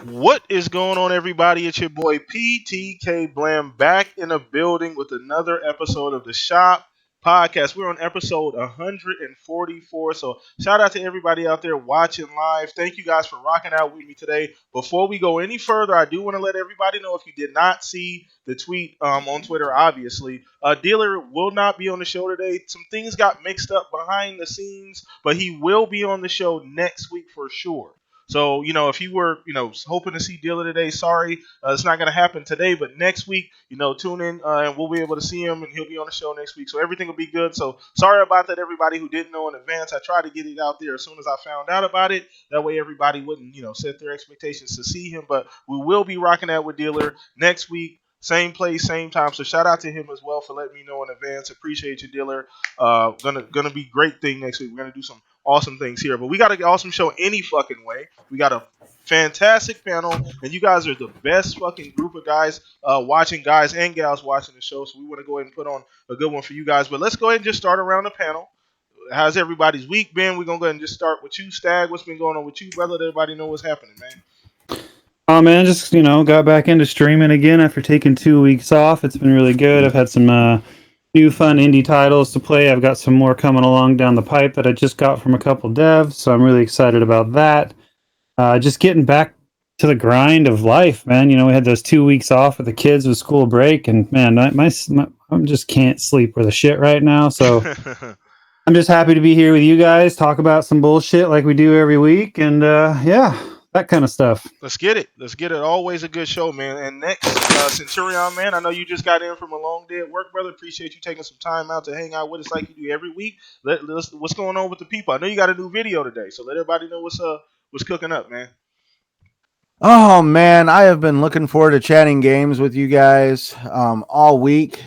What is going on, everybody? It's your boy PTK Blam back in the building with another episode of the Shop Podcast. We're on episode 144. So, shout out to everybody out there watching live. Thank you guys for rocking out with me today. Before we go any further, I do want to let everybody know if you did not see the tweet on Twitter, obviously, Dealer will not be on the show today. Some things got mixed up behind the scenes, but he will be on the show next week for sure. So, if you were, hoping to see Dilla today, sorry, it's not going to happen today, but next week, tune in and we'll be able to see him and he'll be on the show next week. So everything will be good. So sorry about that, everybody who didn't know in advance. I tried to get it out there as soon as I found out about it. That way everybody wouldn't, set their expectations to see him. But we will be rocking out with Dealer next week. Same place, same time. So shout out to him as well for letting me know in advance. Appreciate you, Diller. Gonna be great thing next week. We're gonna do some awesome things here. But we got an awesome show any fucking way. We got a fantastic panel, and you guys are the best fucking group of guys watching, guys and gals watching the show. So we want to go ahead and put on a good one for you guys. But let's go ahead and just start around the panel. How's everybody's week been? We're gonna go ahead and just start with you, Stag. What's been going on with you, brother? Let everybody know what's happening, man. Oh man, just got back into streaming again after taking 2 weeks off. It's been really good. I've had some new fun indie titles to play. I've got some more coming along down the pipe that I just got from a couple devs, so I'm really excited about that. Just getting back to the grind of life, man. We had those 2 weeks off with the kids with school break, and man, I just can't sleep with a shit right now. So I'm just happy to be here with you guys, talk about some bullshit like we do every week, and yeah, that kind of stuff. Let's get it. Let's get it. Always a good show, man. And next, Centurion, man, I know you just got in from a long day at work, brother. Appreciate you taking some time out to hang out with us like you do every week. What's going on with the people? I know you got a new video today, so let everybody know what's cooking up, man. Oh man, I have been looking forward to chatting games with you guys all week.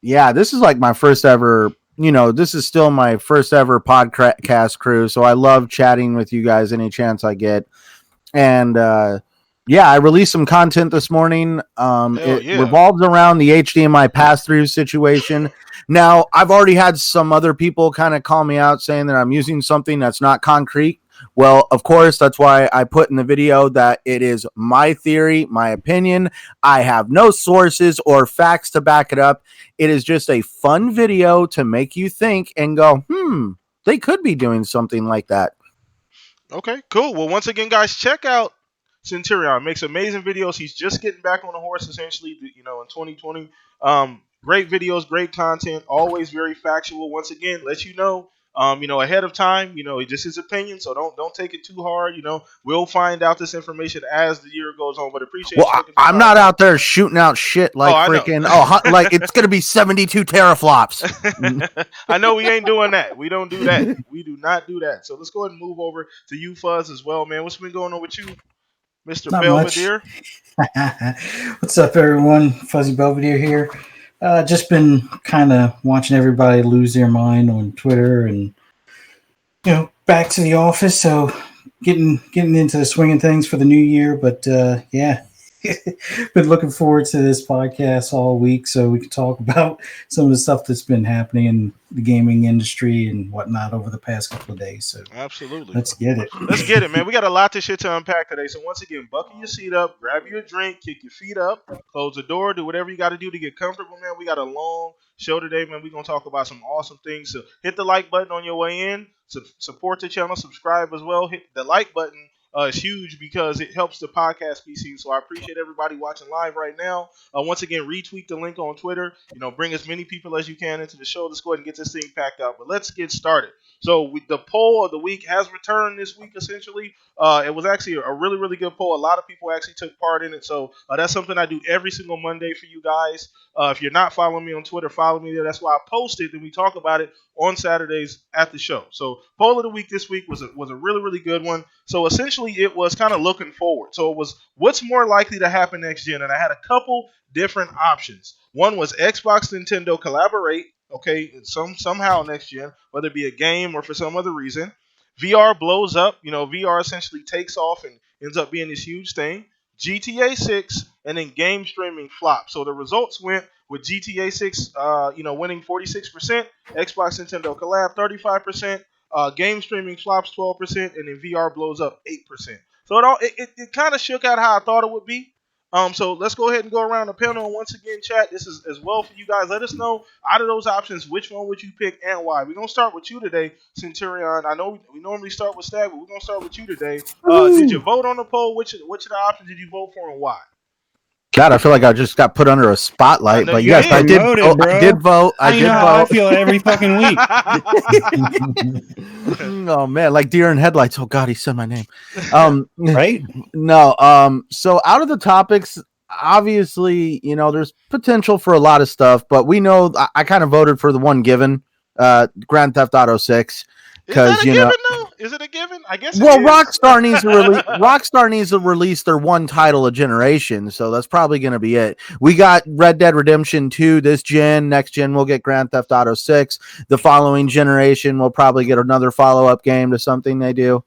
Yeah, this is like my first ever. This is still my first ever podcast crew, so I love chatting with you guys any chance I get. And yeah, I released some content this morning. It revolves around the HDMI pass-through situation. Now, I've already had some other people kind of call me out saying that I'm using something that's not concrete. Well, of course, that's why I put in the video that it is my theory, my opinion. I have no sources or facts to back it up. It is just a fun video to make you think and go, they could be doing something like that. Okay, cool. Well, once again, guys, check out Centurion. Makes amazing videos. He's just getting back on the horse, essentially, in 2020. Great videos, great content, always very factual. Once again, let you know, ahead of time, just his opinion, so don't take it too hard. We'll find out this information as the year goes on. But appreciate you taking I'm not out there shooting out shit like freaking like it's gonna be 72 teraflops. I know we ain't doing that. We don't do that. We do not do that. So let's go ahead and move over to you, Fuzz, as well, man. What's been going on with you, Mr. Not Belvedere? What's up, everyone? Fuzzy Belvedere here. Just been kind of watching everybody lose their mind on Twitter, and back to the office. So getting into the swing of things for the new year. But yeah, been looking forward to this podcast all week, so we can talk about some of the stuff that's been happening in the gaming industry and whatnot over the past couple of days. So absolutely, let's get it. Let's get it, man. We got a lot of shit to unpack today. So once again, buckle your seat up, grab you a drink, kick your feet up, close the door, do whatever you got to do to get comfortable, man. We got a long show today, man. We're gonna talk about some awesome things. So hit the like button on your way in. Support the channel, subscribe as well. Hit the like button. Is huge because it helps the podcast be seen. So I appreciate everybody watching live right now. Once again, retweet the link on Twitter. Bring as many people as you can into the show. Let's go ahead and get this thing packed out. But let's get started. So the poll of the week has returned this week, essentially. It was actually a really, really good poll. A lot of people actually took part in it. So that's something I do every single Monday for you guys. If you're not following me on Twitter, follow me there. That's why I post it, and we talk about it on Saturdays at the show. So poll of the week this week was a really, really good one. So essentially it was kind of looking forward. So it was what's more likely to happen next gen. And I had a couple different options. One was Xbox Nintendo collaborate, okay, somehow next gen, whether it be a game or for some other reason. VR blows up. VR essentially takes off and ends up being this huge thing. GTA 6 and then game streaming flop. So the results went with GTA 6, winning 46%, Xbox Nintendo collab 35%, game streaming flops 12%, and then VR blows up 8%. So it kind of shook out how I thought it would be. So let's go ahead and go around the panel. And once again, chat, this is as well for you guys. Let us know out of those options, which one would you pick and why. We're gonna start with you today, Centurion. I know we normally start with Stag, but we're gonna start with you today. Did you vote on the poll? Which of the options did you vote for and why? God, I feel like I just got put under a spotlight. But yes, I did. I did vote. I did vote. I feel every fucking week. Oh man, like deer in headlights. Oh God, he said my name. Right? No. So out of the topics, obviously, there's potential for a lot of stuff, but we know I kind of voted for the one given, Grand Theft Auto 6. Because is it a given? I guess. Well, Rockstar needs to release their one title a generation, so that's probably going to be it. We got Red Dead Redemption 2 this gen. Next gen, we'll get Grand Theft Auto 6. The following generation, we'll probably get another follow-up game to something they do.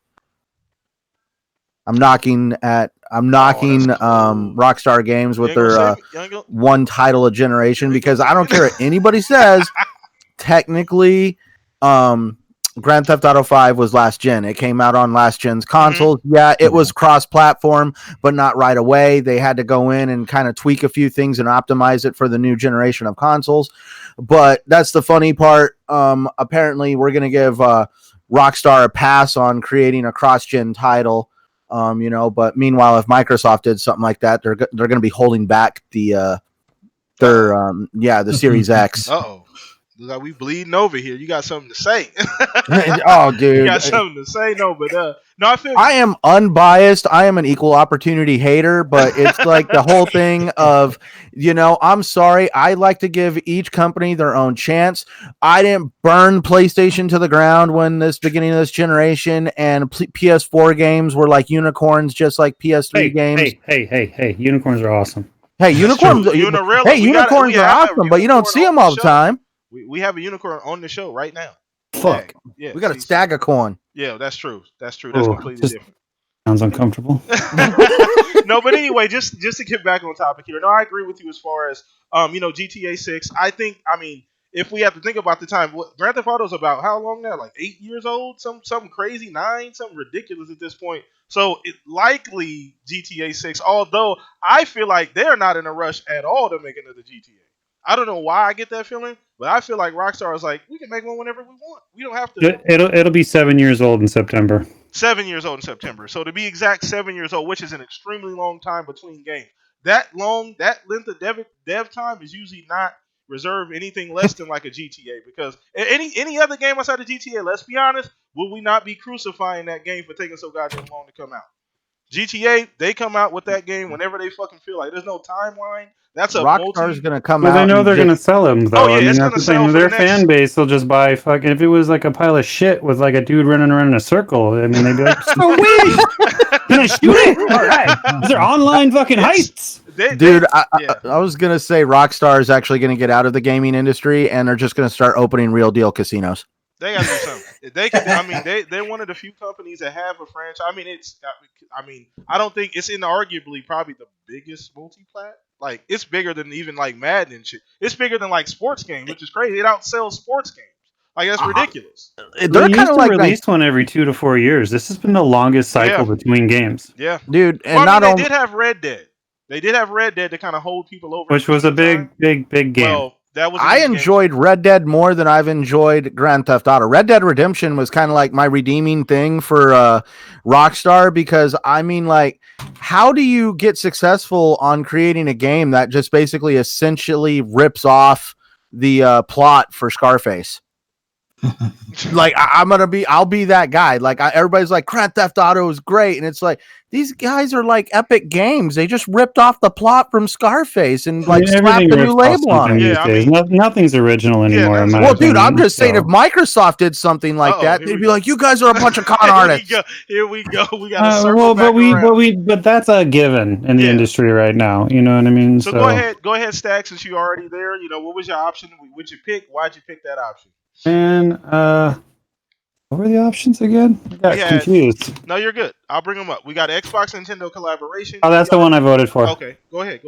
I'm knocking Rockstar Games with their one title a generation because I don't care what anybody says. Technically, Grand Theft Auto 5 was last gen. It came out on last gen's consoles. Mm-hmm. Yeah, it was cross-platform, but not right away. They had to go in and kind of tweak a few things and optimize it for the new generation of consoles. But that's the funny part. Apparently, we're going to give Rockstar a pass on creating a cross-gen title. But meanwhile, if Microsoft did something like that, they're going to be holding back the Series X. Uh-oh. Like we bleeding over here. You got something to say? Oh, dude, you got something to say? No, but no, I am unbiased. I am an equal opportunity hater, but it's like the whole thing of, I'm sorry. I like to give each company their own chance. I didn't burn PlayStation to the ground when this beginning of this generation, and PS4 games were like unicorns, just like PS3 games. Hey! Unicorns are awesome. Hey, unicorns! Unicorns are awesome, but you don't see them all the time. We have a unicorn on the show right now. Fuck. Yeah, we got a Stagacorn. Yeah, that's true. That's completely different. Sounds uncomfortable. No, but anyway, just to get back on topic here. No, I agree with you as far as GTA 6. If we have to think about the time, Grand Theft Auto is about how long now? Like 8 years old? Something crazy, 9, something ridiculous at this point. So it likely GTA 6, although I feel like they're not in a rush at all to make another GTA. I don't know why I get that feeling, but I feel like Rockstar is like, we can make one whenever we want. We don't have to. It'll be 7 years old in September. 7 years old in September. So to be exact, 7 years old, which is an extremely long time between games. That length of dev time is usually not reserved anything less than like a GTA, because any other game outside of GTA, let's be honest, will we not be crucifying that game for taking so goddamn long to come out? GTA, they come out with that game whenever they fucking feel like. There's no timeline. That's a Rockstar's going to come out. Well, they know they're going to sell them, though. Oh, yeah, it's going to sell. Their fan base will just buy fucking. If it was like a pile of shit with like a dude running around in a circle, I mean, they'd be like, "Oh wait, can I shoot it? All right, is there online fucking heists?" Dude, I was going to say Rockstar is actually going to get out of the gaming industry, and they're just going to start opening real deal casinos. They got to do something. They can. They're one of the few companies that have a franchise. I don't think it's inarguably probably the biggest multi-plat. Like, it's bigger than even like Madden and shit. It's bigger than like sports games, which is crazy. It outsells sports games. Like, that's ridiculous. They're kind of like release one every 2 to 4 years. This has been the longest cycle between games. Yeah, dude. And they did have Red Dead. They did have Red Dead to kind of hold people over, which was a big game. Well, I enjoyed Red Dead more than I've enjoyed Grand Theft Auto. Red Dead Redemption was kind of like my redeeming thing for Rockstar, because how do you get successful on creating a game that just basically essentially rips off the plot for Scarface? I'll be that guy. Everybody's like, Grand Theft Auto is great, and it's like, these guys are like epic games. They just ripped off the plot from Scarface and slapped a new label on it. Nothing's original anymore. Well, dude, I'm just saying, if Microsoft did something like that, they'd be like, you guys are a bunch of con artists. Here we go. We got to circle back around. But that's a given in the industry right now. You know what I mean? So go ahead, Stack. Since you're already there, what was your option? What'd you pick? Why'd you pick that option? And what were the options again? I got confused. No, you're good. I'll bring them up. We got Xbox Nintendo collaboration. Oh, that's the one I voted for. Okay, go ahead.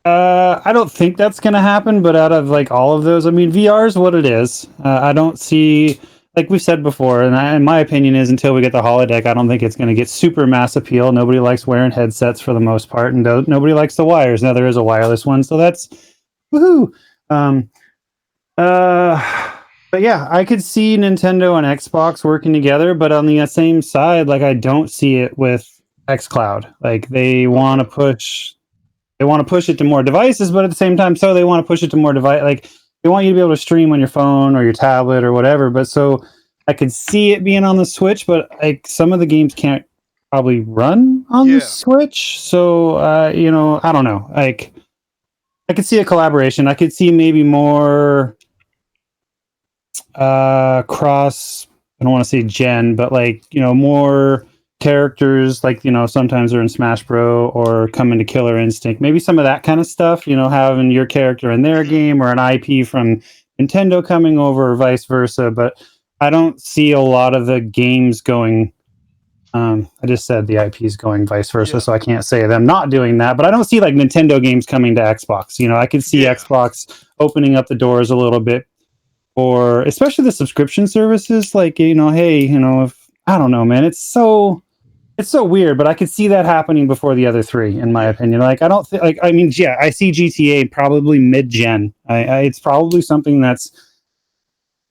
I don't think that's gonna happen, but out of like all of those, I mean, VR is what it is. I don't see like we've said before, and my opinion is until we get the holodeck, I don't think it's going to get super mass appeal. Nobody likes wearing headsets for the most part, and nobody likes the wires. Now there is a wireless one, so that's woohoo. But yeah, I could see Nintendo and Xbox working together, but on the same side, like I don't see it with xCloud. Like they want to push it to more devices, but at the same time, so they want to push it to more device. Like they want you to be able to stream on your phone or your tablet or whatever. But so I could see it being on the Switch, but like some of the games can't probably run on the Switch. So I don't know. Like I could see a collaboration. I could see maybe more cross. I don't want to say gen, but like more characters. Like sometimes they're in Smash Bros. Or come into Killer Instinct. Maybe some of that kind of stuff. Having your character in their game or an IP from Nintendo coming over, or vice versa. But I don't see a lot of the games going. I just said the IP is going vice versa, so I can't say them not doing that. But I don't see like Nintendo games coming to Xbox. I could see Xbox opening up the doors a little bit, or especially the subscription services. Like hey, if I don't know, man, it's so weird. But I could see that happening before the other three, in my opinion. Like I don't think I see GTA probably mid-gen. It's probably something that's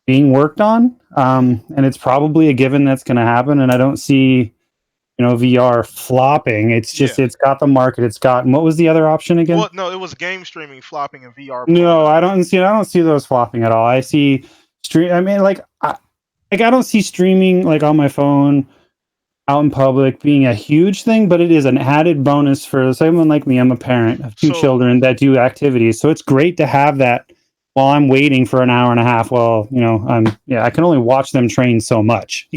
being worked on, and it's probably a given that's going to happen. And I don't see VR flopping. It's just it's got the market. It's got, what was the other option again? Well, no, it was game streaming flopping and VR. No, I don't see those flopping at all. I see stream. I mean, I don't see streaming like on my phone out in public being a huge thing, but it is an added bonus for someone like me. I'm a parent of two children that do activities, so it's great to have that while I'm waiting for an hour and a half. Well, I can only watch them train so much,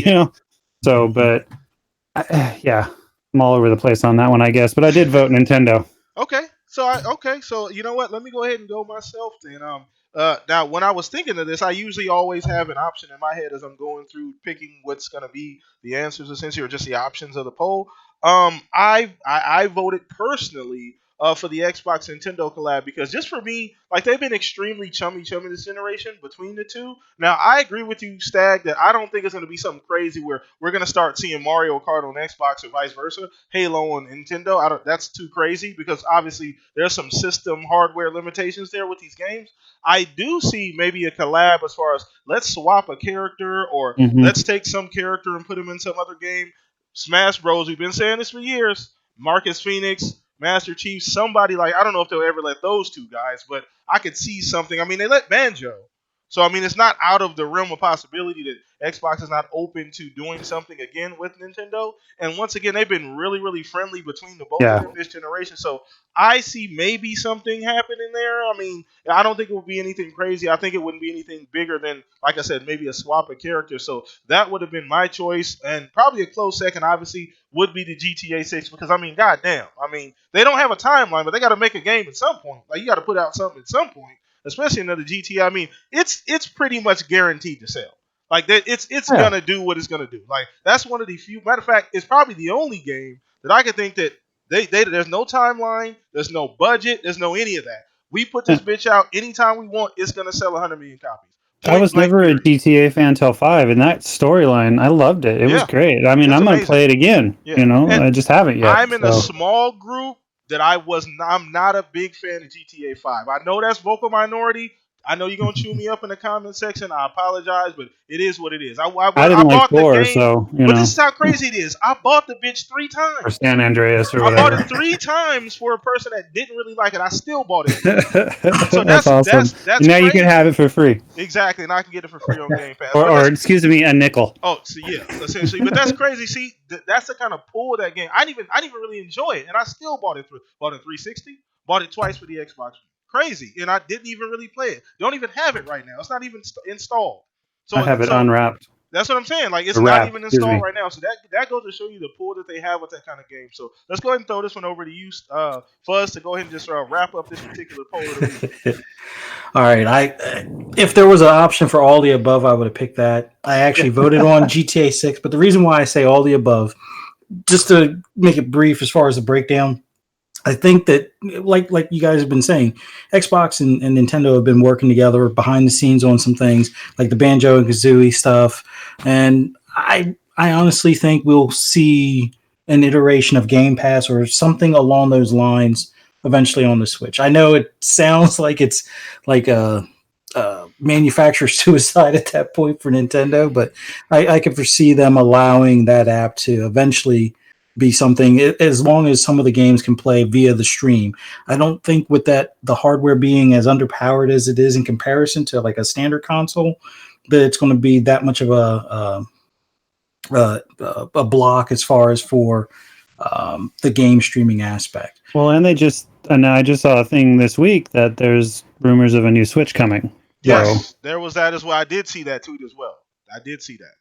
So, but I'm all over the place on that one, I guess. But I did vote Nintendo. Okay, so you know what? Let me go ahead and go myself then. Now when I was thinking of this, I usually always have an option in my head as I'm going through picking what's going to be the answers, essentially, or just the options of the poll. I voted personally for the Xbox Nintendo collab because just for me, like they've been extremely chummy this generation between the two. Now I agree with you, Stag, that I don't think it's going to be something crazy where we're going to start seeing Mario Kart on Xbox or vice versa, Halo on Nintendo. That's too crazy because obviously there's some system hardware limitations there with these games. I do see maybe a collab as far as let's swap a character or let's take some character and put him in some other game. Smash Bros. We've been saying this for years. Marcus Phoenix, Master Chief, somebody like, I don't know if they'll ever let those two guys, but I could see something. I mean, they let Banjo. So, I mean, it's not out of the realm of possibility that Xbox is not open to doing something again with Nintendo. And once again, they've been really, really friendly between the both of them this generation. So, I see maybe something happening there. I mean, I don't think it would be anything crazy. I think it wouldn't be anything bigger than, like I said, maybe a swap of characters. So, that would have been my choice. And probably a close second, obviously, would be the GTA 6 because, I mean, goddamn. I mean, they don't have a timeline, but they got to make a game at some point. Like, you got to put out something at some point. Especially another GTA. I mean, it's pretty much guaranteed to sell. Like that, it's gonna do what it's gonna do. Like that's one of the few. Matter of fact, it's probably the only game that I can think that they there's no timeline, there's no budget, there's no any of that. We put this bitch out anytime we want. It's gonna sell 100 million copies. I was never a GTA fan till 5, and that storyline, I loved it. It was great. I mean, I'm gonna play it again. And I just haven't yet. I'm in a small group that I'm not a big fan of GTA 5. I know that's vocal minority. I know you're going to chew me up in the comment section. I apologize, but it is what it is. I didn't like bought 4, the game, so, but this is how crazy it is. I bought the bitch 3 times. Or San Andreas or whatever. I bought it 3 times for a person that didn't really like it. I still bought it. So that's awesome. That's now crazy. You can have it for free. Exactly, and I can get it for free on Game Pass. or excuse me, a nickel. Oh, so yeah, essentially. But that's crazy. See, that's the kind of pull of that game. I didn't even really enjoy it, and I still bought it 360. Bought it twice for the Xbox. Crazy. And I didn't even really play it. Don't even have it right now. It's not even installed. So I have it unwrapped. That's what I'm saying. Like, it's not even installed right now. So that goes to show you the pull that they have with that kind of game. So let's go ahead and throw this one over to you, Fuzz, to go ahead and just wrap up this particular poll of the week. All right. If there was an option for all the above, I would have picked that. I actually voted on GTA 6. But the reason why I say all the above, just to make it brief as far as the breakdown, I think that, like you guys have been saying, Xbox and Nintendo have been working together behind the scenes on some things, like the Banjo and Kazooie stuff, and I honestly think we'll see an iteration of Game Pass or something along those lines eventually on the Switch. I know it sounds like it's like a manufacturer suicide at that point for Nintendo, but I could foresee them allowing that app to eventually be something, as long as some of the games can play via the stream. I don't think with that, the hardware being as underpowered as it is in comparison to like a standard console, that it's going to be that much of a block as far as for the game streaming aspect. Well, and I just saw a thing this week that there's rumors of a new Switch coming. Yes, there was that as well. I did see that tweet as well. I did see that.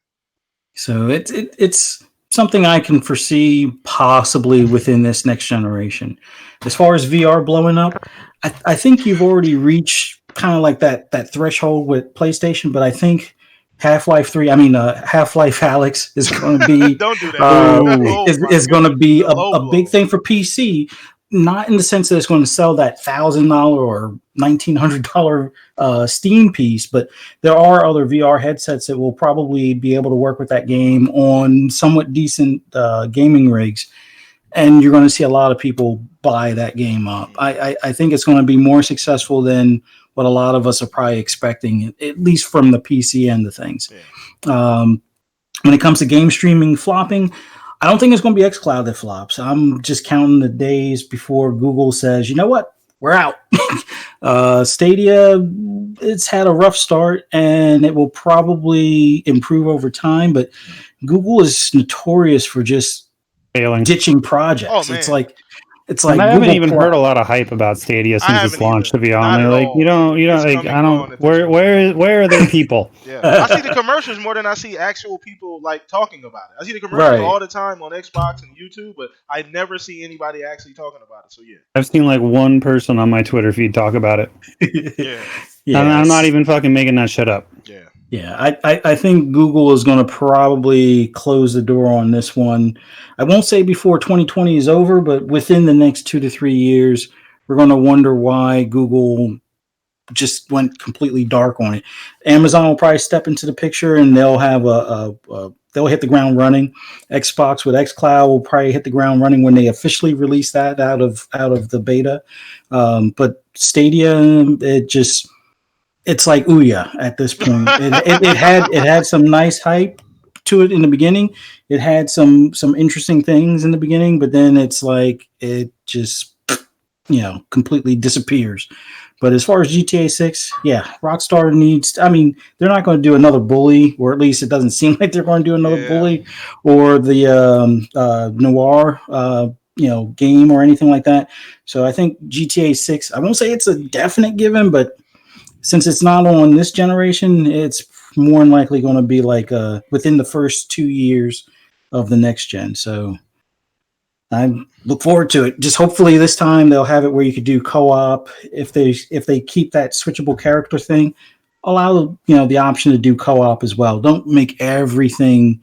So it's something I can foresee possibly within this next generation. As far as VR blowing up, I think you've already reached kind of like that threshold with PlayStation, but I think Half-Life 3, Half-Life Alex is going to be Don't do that. Oh, is going to be a big blow. thing for PC. Not in the sense that it's going to sell that $1,000 or $1,900 Steam piece, but there are other VR headsets that will probably be able to work with that game on somewhat decent gaming rigs, and you're going to see a lot of people buy that game up. I think it's going to be more successful than what a lot of us are probably expecting, at least from the PC end of things. Yeah. When it comes to game streaming flopping, I don't think it's going to be xCloud that flops. I'm just counting the days before Google says, you know what, we're out. Stadia, it's had a rough start, and it will probably improve over time, but Google is notorious for just failing, ditching projects. Oh, man. It's like I haven't even heard a lot of hype about Stadia since its launch. To be honest, like you don't like I don't. Where are their people? Yeah, I see the commercials more than I see actual people like talking about it. I see the commercials all the time on Xbox and YouTube, but I never see anybody actually talking about it. So yeah, I've seen like one person on my Twitter feed talk about it. Yeah, I'm not even fucking making that shit up. Yeah. Yeah, I think Google is going to probably close the door on this one. I won't say before 2020 is over, but within the next 2 to 3 years, we're going to wonder why Google just went completely dark on it. Amazon will probably step into the picture, and they'll have they'll hit the ground running. Xbox with xCloud will probably hit the ground running when they officially release that out of the beta. But Stadia, it's like Ouya at this point. It had some nice hype to it in the beginning. It had some interesting things in the beginning, but then it's like it just completely disappears. But as far as GTA 6, yeah, Rockstar needs. I mean, they're not going to do another Bully, or at least it doesn't seem like they're going to do another Bully, or the Noir, game or anything like that. So I think GTA 6. I won't say it's a definite given, but since it's not on this generation, it's more than likely going to be like within the first 2 years of the next gen. So I look forward to it. Just hopefully this time they'll have it where you could do co-op. If they keep that switchable character thing, allow the option to do co-op as well. Don't make everything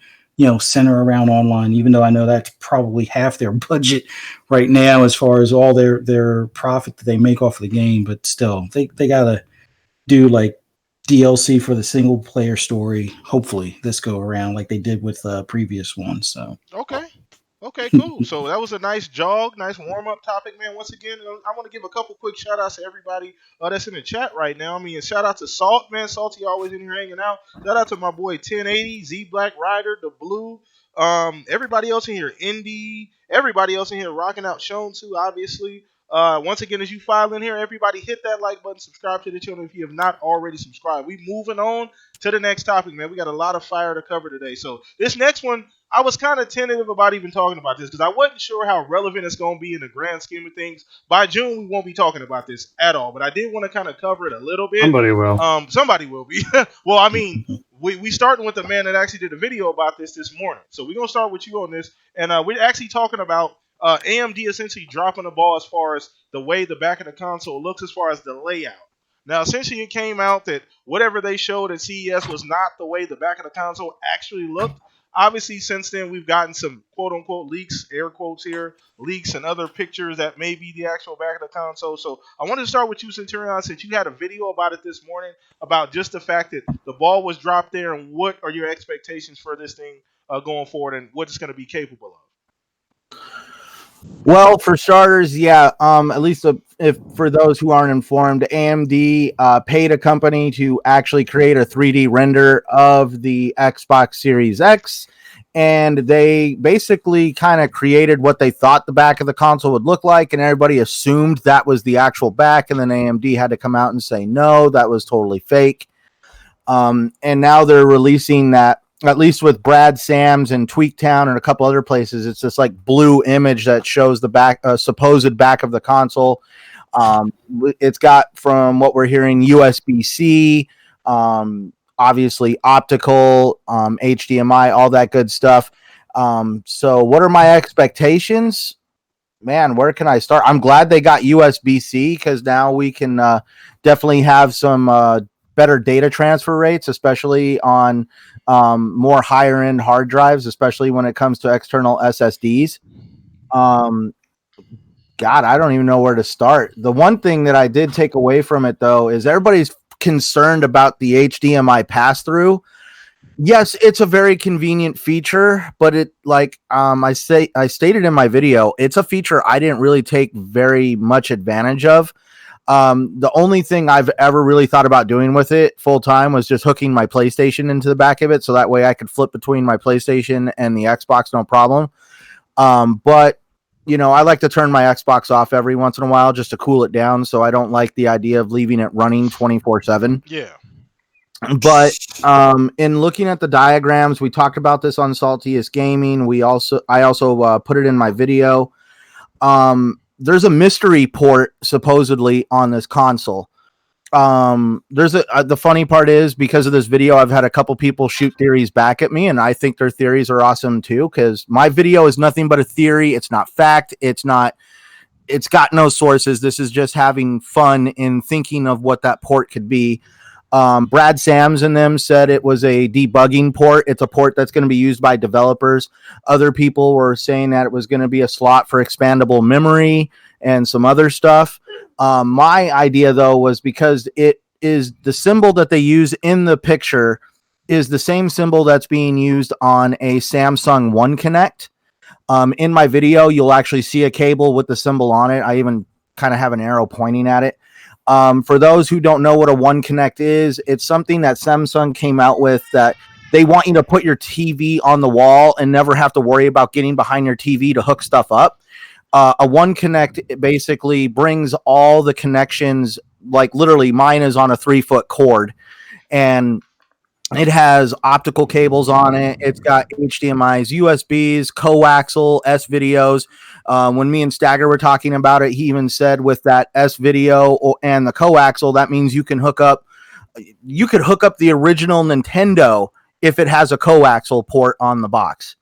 center around online, even though I know that's probably half their budget right now as far as all their profit that they make off of the game. But still, they gotta do like DLC for the single player story. Hopefully this go around like they did with the previous one. So okay, cool. So that was a nice jog, nice warm up topic, man. Once again, I want to give a couple quick shout outs to everybody that's in the chat right now. I mean, shout out to Salt, man. Salty always in here hanging out. Shout out to my boy 1080, Z Black Rider, the Blue. Everybody else in here, Indy. Everybody else in here rocking out. Shown too, obviously. Once again, as you file in here, everybody hit that like button, subscribe to the channel if you have not already subscribed. We moving on to the next topic, man. We got a lot of fire to cover today. So this next one, I was kind of tentative about even talking about this because I wasn't sure how relevant it's going to be in the grand scheme of things. By June, we won't be talking about this at all, but I did want to kind of cover it a little bit. Somebody will. Somebody will be. Well, I mean, we starting with the man that actually did a video about this morning. So we're going to start with you on this, and we're actually talking about AMD essentially dropping the ball as far as the way the back of the console looks as far as the layout. Now, essentially, it came out that whatever they showed at CES was not the way the back of the console actually looked. obviously, since then we've gotten some quote unquote leaks, air quotes here, leaks and other pictures that may be the actual back of the console. So I wanted to start with you, Centurion, since you had a video about it this morning about just the fact that the ball was dropped there, and what are your expectations for this thing going forward, and what it's going to be capable of. Well, for starters, yeah. At least if for those who aren't informed, AMD paid a company to actually create a 3D render of the Xbox Series X, and they basically kind of created what they thought the back of the console would look like, and everybody assumed that was the actual back, and then AMD had to come out and say no, that was totally fake. And now they're releasing that, at least with Brad Sams and Tweaktown and a couple other places. It's this like blue image that shows the back, supposed back of the console. It's got, from what we're hearing, USB-C, obviously optical, HDMI, all that good stuff. So what are my expectations? Man, where can I start? I'm glad they got USB-C, because now we can definitely have some better data transfer rates, especially on more higher end hard drives, especially when it comes to external SSDs. God, I don't even know where to start. The one thing that I did take away from it, though, is everybody's concerned about the HDMI pass through. Yes, it's a very convenient feature, but it, like I stated in my video, it's a feature I didn't really take very much advantage of. The only thing I've ever really thought about doing with it full time was just hooking my PlayStation into the back of it, so that way I could flip between my PlayStation and the Xbox, no problem. But I like to turn my Xbox off every once in a while just to cool it down, so I don't like the idea of leaving it running 24/7. Yeah. But in looking at the diagrams, we talked about this on Saltiest Gaming. I also put it in my video. There's a mystery port supposedly on this console. The funny part is, because of this video, I've had a couple people shoot theories back at me, and I think their theories are awesome too, because my video is nothing but a theory. It's not fact. It's got no sources. This is just having fun in thinking of what that port could be. Brad Sams and them said it was a debugging port. It's a port that's going to be used by developers. Other people were saying that it was going to be a slot for expandable memory and some other stuff. My idea, though, was because it is the symbol that they use in the picture is the same symbol that's being used on a Samsung One Connect. In my video, you'll actually see a cable with the symbol on it. I even kind of have an arrow pointing at it. For those who don't know what a One Connect is, it's something that Samsung came out with that they want you to put your TV on the wall and never have to worry about getting behind your TV to hook stuff up. A One Connect basically brings all the connections, like literally mine is on a 3-foot cord, and it has optical cables on it. It's got HDMIs, USBs, coaxial, S videos. When me and Stagger were talking about it, he even said with that S video and the coaxial, that means you could hook up the original Nintendo if it has a coaxial port on the box.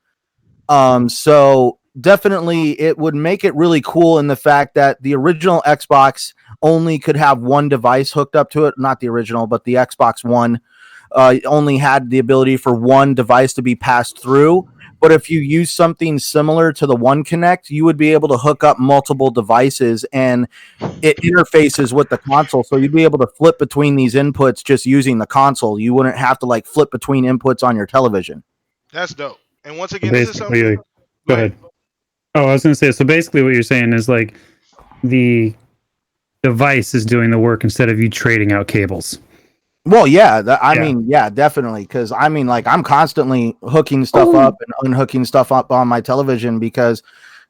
So definitely it would make it really cool in the fact that the original Xbox only could have one device hooked up to it. Not the original, but the Xbox One only had the ability for one device to be passed through. But if you use something similar to the One Connect, you would be able to hook up multiple devices, and it interfaces with the console. So you'd be able to flip between these inputs just using the console. You wouldn't have to like flip between inputs on your television. That's dope. And once So again, this is basically, something. go ahead. Oh, I was going to say, so basically what you're saying is like the device is doing the work instead of you trading out cables. Well, yeah, I mean, yeah, definitely. Because I mean, like, I'm constantly hooking stuff up and unhooking stuff up on my television because,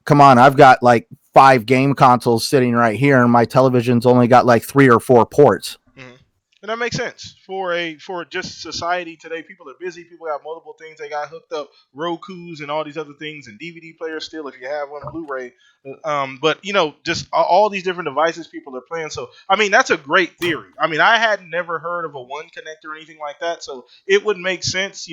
come on, I've got like 5 game consoles sitting right here, and my television's only got like 3 or 4 ports. Mm-hmm. And that makes sense for just society today. People are busy. People got multiple things. They got hooked up, Roku's and all these other things, and DVD players still, if you have one, Blu-ray. But just all these different devices people are playing. So I mean, that's a great theory. I mean, I had never heard of a One Connect or anything like that. So it would make sense,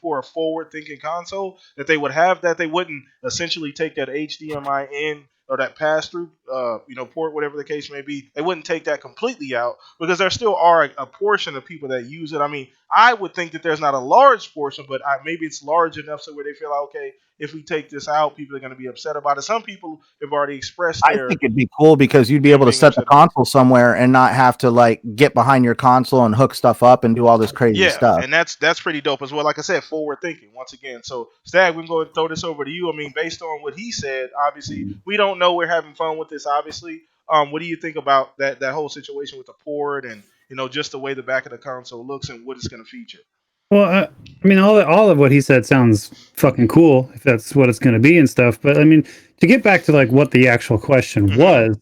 for a forward-thinking console that they would have that. They wouldn't essentially take that HDMI in or that pass through, port, whatever the case may be. They wouldn't take that completely out because there still are a portion of people that use it. I mean, I would think that there's not a large portion, but maybe it's large enough so where they feel like, okay, if we take this out, people are going to be upset about it. Some people have already expressed I think it'd be cool because you'd be able to set the console somewhere and not have to like get behind your console and hook stuff up and do all this crazy stuff. And that's pretty dope as well. Like I said, forward thinking once again. So Stag, we can go and throw this over to you. I mean, based on what he said, obviously we don't know. We're having fun with this, obviously. What do you think about that whole situation with the port and just the way the back of the console looks and what it's going to feature? Well, I mean, all of what he said sounds fucking cool if that's what it's going to be and stuff. But I mean, to get back to like what the actual question was,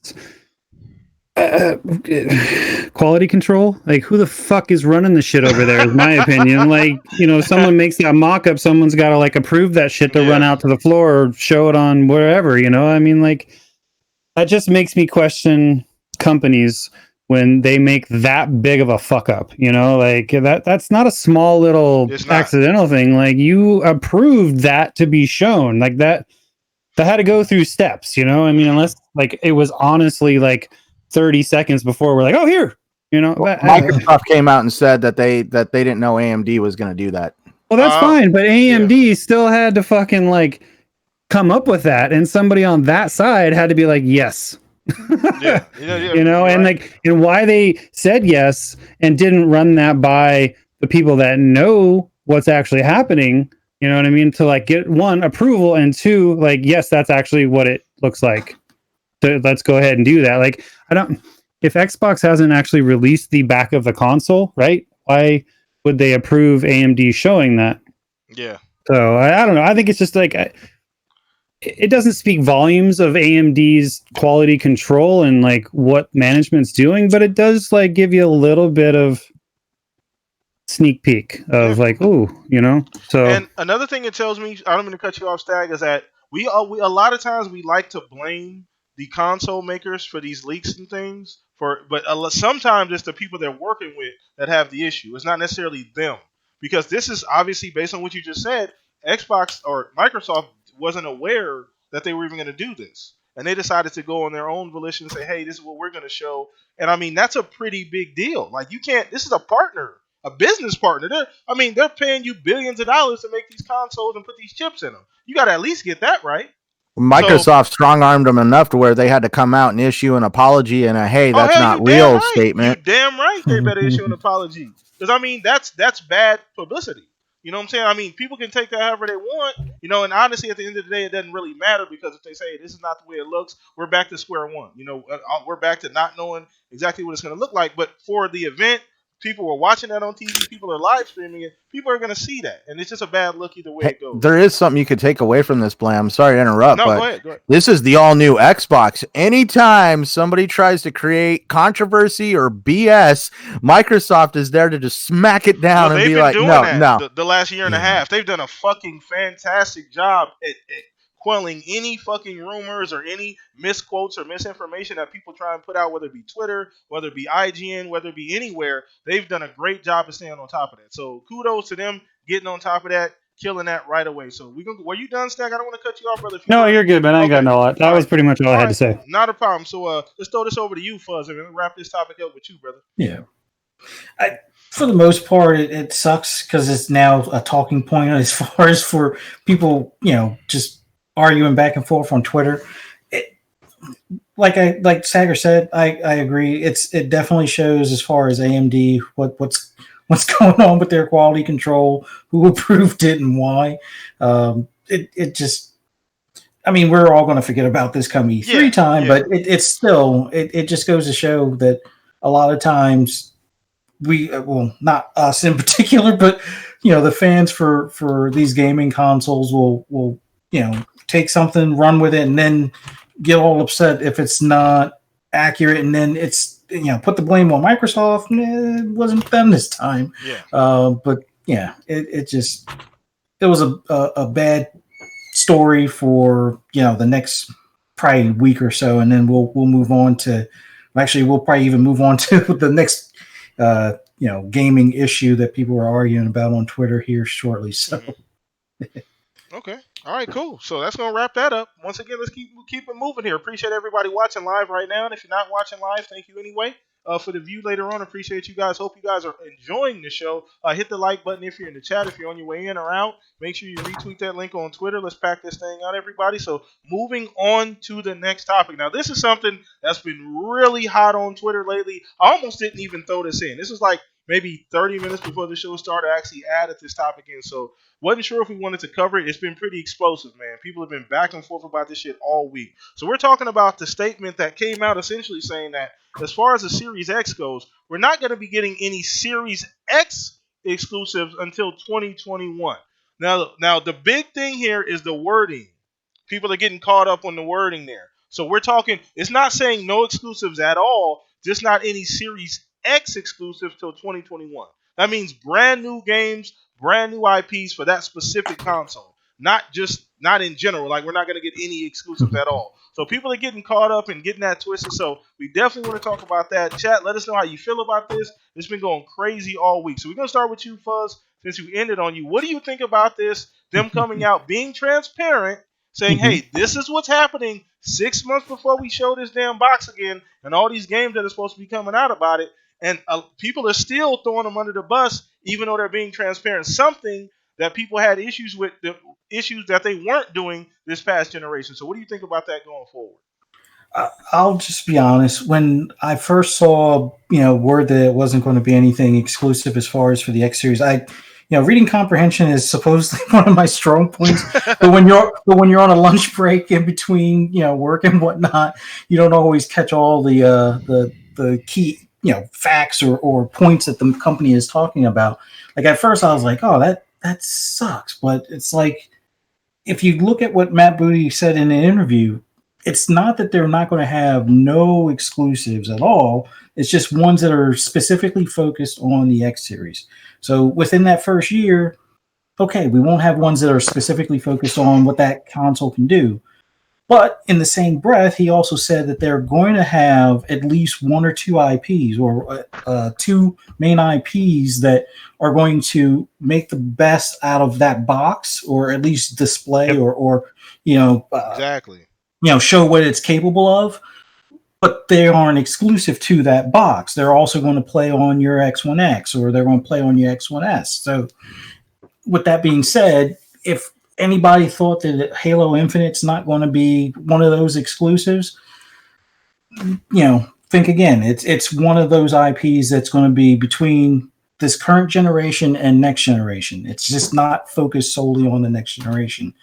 quality control. Like, who the fuck is running the shit over there? Is my opinion. Like, someone makes that mock-up, someone's got to like approve that shit to run out to the floor or show it on wherever. I mean, like, that just makes me question companies when they make that big of a fuck up, like that's not a small little accidental thing. Like, you approved that to be shown, like that had to go through steps, I mean, unless like it was honestly like 30 seconds before we're like, oh, here, Microsoft came out and said that they didn't know AMD was going to do that. Well, that's fine, but AMD still had to fucking like come up with that, and somebody on that side had to be like, yes. And why they said yes and didn't run that by the people that know what's actually happening, you know what I mean, to like get one, approval, and two, like, yes, that's actually what it looks like, so let's go ahead and do that. Like, if Xbox hasn't actually released the back of the console, right, why would they approve AMD showing that? So I don't know, I think it's just like it doesn't speak volumes of AMD's quality control and like what management's doing, but it does like give you a little bit of sneak peek of like, ooh, So, and another thing it tells me, I don't mean to cut you off, Stag, is that we a lot of times we like to blame the console makers for these leaks and things, but sometimes it's the people they're working with that have the issue. It's not necessarily them, because this is obviously based on what you just said. Xbox or Microsoft wasn't aware that they were even going to do this, and they decided to go on their own volition and say, hey, this is what we're going to show. And I mean, that's a pretty big deal. Like, you can't, this is a partner, a business partner. They're paying you billions of dollars to make these consoles and put these chips in them. You got to at least get that right. Microsoft strong-armed them enough to where they had to come out and issue an apology and a hey, that's not real statement. You damn right they better issue an apology, because I mean, that's bad publicity. You know what I'm saying? I mean, people can take that however they want, and honestly, at the end of the day, it doesn't really matter, because if they say this is not the way it looks, we're back to square one. We're back to not knowing exactly what it's going to look like. But for the event, people were watching that on TV, people are live streaming it, people are going to see that. And it's just a bad look either way it goes. There is something you could take away from this, Blam. Sorry to interrupt, but go ahead. This is the all-new Xbox. Anytime somebody tries to create controversy or BS, Microsoft is there to just smack it down and be like, no. The last year and a half, they've done a fucking fantastic job at quelling any fucking rumors or any misquotes or misinformation that people try and put out, whether it be Twitter, whether it be IGN, whether it be anywhere. They've done a great job of staying on top of that. So kudos to them getting on top of that, killing that right away. So were you done, Stack? I don't want to cut you off, brother. No, you're good, man. I ain't got no lot. That was pretty much all I had to say. Not a problem. So let's throw this over to you, Fuzz, and we'll wrap this topic up with you, brother. Yeah. For the most part, it sucks because it's now a talking point as far as for people, just arguing back and forth on Twitter. Like Sager said, I agree. It definitely shows as far as AMD what's going on with their quality control, who approved it and why. It just, I mean, we're all going to forget about this come E3 time, but it's still, it just goes to show that a lot of times not us in particular, but the fans for these gaming consoles will take something, run with it, and then get all upset if it's not accurate, and then it's put the blame on Microsoft. It wasn't them this time. But yeah, it was a bad story for the next probably week or so, and then we'll move on to. Actually, we'll probably even move on to the next gaming issue that people are arguing about on Twitter here shortly. So. Okay. All right, cool. So that's gonna wrap that up. Once again, let's keep it moving here. Appreciate everybody watching live right now, and if you're not watching live, thank you anyway. For the view later on, appreciate you guys. Hope you guys are enjoying the show. Hit the like button if you're in the chat. If you're on your way in or out, make sure you retweet that link on Twitter. Let's pack this thing out, everybody. So moving on to the next topic. Now, this is something that's been really hot on Twitter lately. I almost didn't even throw this in. This was like maybe 30 minutes before the show started. I actually added this topic in. So wasn't sure if we wanted to cover it. It's been pretty explosive, man. People have been back and forth about this shit all week. So we're talking about the statement that came out essentially saying that as far as the Series X goes, we're not going to be getting any Series X exclusives until 2021. Now the big thing here is the wording. People are getting caught up on the wording there. So we're talking, it's not saying no exclusives at all, just not any Series X exclusives till 2021. That means brand new games, brand new IPs for that specific console. Not in general. Like we're not gonna get any exclusives at all. So people are getting caught up and getting that twisted. So we definitely want to talk about that. Chat, let us know how you feel about this. It's been going crazy all week. So we're gonna start with you, Fuzz, since we ended on you. What do you think about this? Them coming out, being transparent, saying, hey, this is what's happening 6 months before we show this damn box again, and all these games that are supposed to be coming out about it. And people are still throwing them under the bus, even though they're being transparent. Something that people had issues with, the issues that they weren't doing this past generation. So, what do you think about that going forward? I'll just be honest. When I first saw, word that it wasn't going to be anything exclusive as far as for the X series, reading comprehension is supposedly one of my strong points. but when you're on a lunch break in between, work and whatnot, you don't always catch all the key, facts or points that the company is talking about. Like at first, I was like, oh, that sucks. But it's like, if you look at what Matt Booty said in an interview, it's not that they're not going to have no exclusives at all. It's just ones that are specifically focused on the X series. So within that first year, okay, we won't have ones that are specifically focused on what that console can do. But in the same breath, he also said that they're going to have at least one or two IPs or two main IPs that are going to make the best out of that box, or at least display or Exactly. show what it's capable of. But they aren't exclusive to that box. They're also going to play on your X1X, or they're going to play on your X1S. So with that being said, if anybody thought that Halo Infinite's not going to be one of those exclusives, think again. It's one of those IPs that's going to be between this current generation and next generation. It's just not focused solely on the next generation.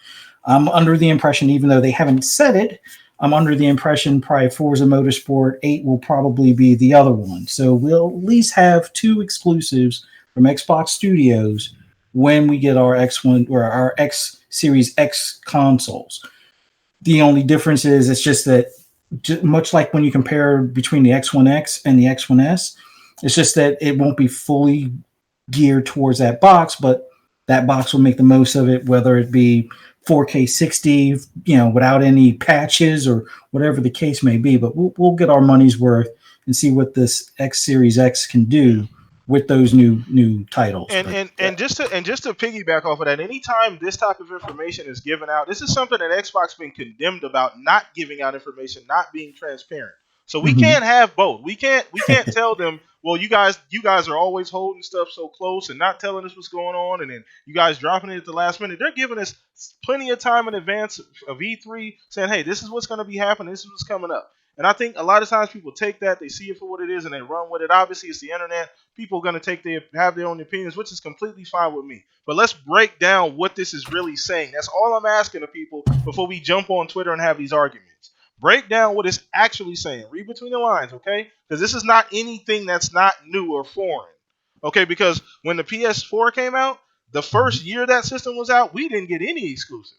I'm under the impression, even though they haven't said it, I'm under the impression probably Forza Motorsport 8 will probably be the other one. So we'll at least have two exclusives from Xbox Studios when we get our X1 or our X Series X consoles. The only difference is it's just that, much like when you compare between the X1X and the X1S, it's just that it won't be fully geared towards that box, but that box will make the most of it, whether it be 4K 60, without any patches or whatever the case may be. But we'll get our money's worth and see what this X Series X can do with those new titles. And just to piggyback off of that, anytime this type of information is given out, this is something that Xbox been condemned about, not giving out information, not being transparent. So we can't have both. We can't tell them, well, you guys are always holding stuff so close and not telling us what's going on, and then you guys dropping it at the last minute. They're giving us plenty of time in advance of E3, saying, hey, this is what's going to be happening, this is what's coming up. And I think a lot of times people take that, they see it for what it is, and they run with it. Obviously, it's the internet. People are going to have their own opinions, which is completely fine with me. But let's break down what this is really saying. That's all I'm asking of people before we jump on Twitter and have these arguments. Break down what it's actually saying. Read between the lines, okay? Because this is not anything that's not new or foreign. Okay, because when the PS4 came out, the first year that system was out, we didn't get any exclusives.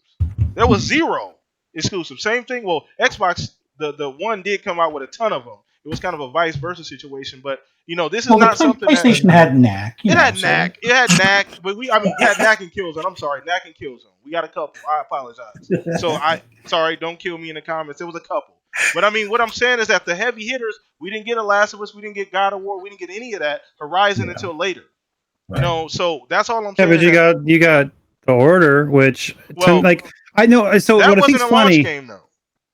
There was zero exclusives. Same thing. Well, Xbox, the one did come out with a ton of them. It was kind of a vice versa situation, but this is not something PlayStation that had knack. It had knack, but we had knack and Killzone. I'm sorry, knack and Killzone. We got a couple. I apologize. So sorry, don't kill me in the comments. It was a couple. But what I'm saying is that the heavy hitters, we didn't get a Last of Us, we didn't get God of War, we didn't get any of that Horizon until later. Right. So that's all I'm Yeah, saying. but you got The Order, which Well, I know. So that what I think's wasn't a launch funny, game though.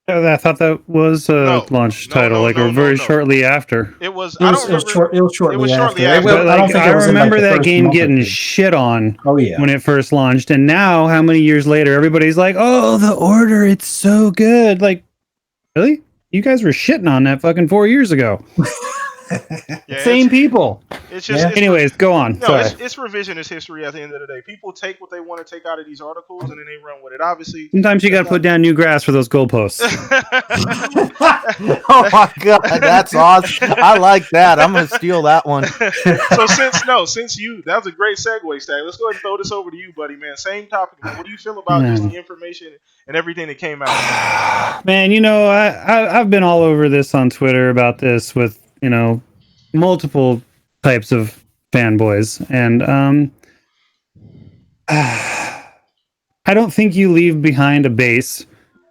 I thought that was a No, launch no, title, no, like or no, no, very no. shortly after. It was. It I was don't it was remember. short. It was It shortly was shortly after. after. But I don't like think it I was in like remember the that first game month or getting two. shit on Oh yeah. when it first launched, and now how many years later, everybody's like, "Oh, The Order, it's so good!" Like, really? You guys were shitting on that fucking 4 years ago. Yeah, Same people. it's just. Yeah. Anyways, go on. No, Sorry. it's revisionist history at the end of the day. People take what they want to take out of these articles and then they run with it. Obviously, Sometimes you got to that's put down new grass for those goalposts. Oh my god, that's awesome! I like that. I'm gonna steal that one. So since you that was a great segue, Stack. Let's go ahead and throw this over to you, buddy, man. Same topic, man. What do you feel about just the information and everything that came out? Man, I've been all over this on Twitter about this with multiple types of fanboys, and I don't think you leave behind a base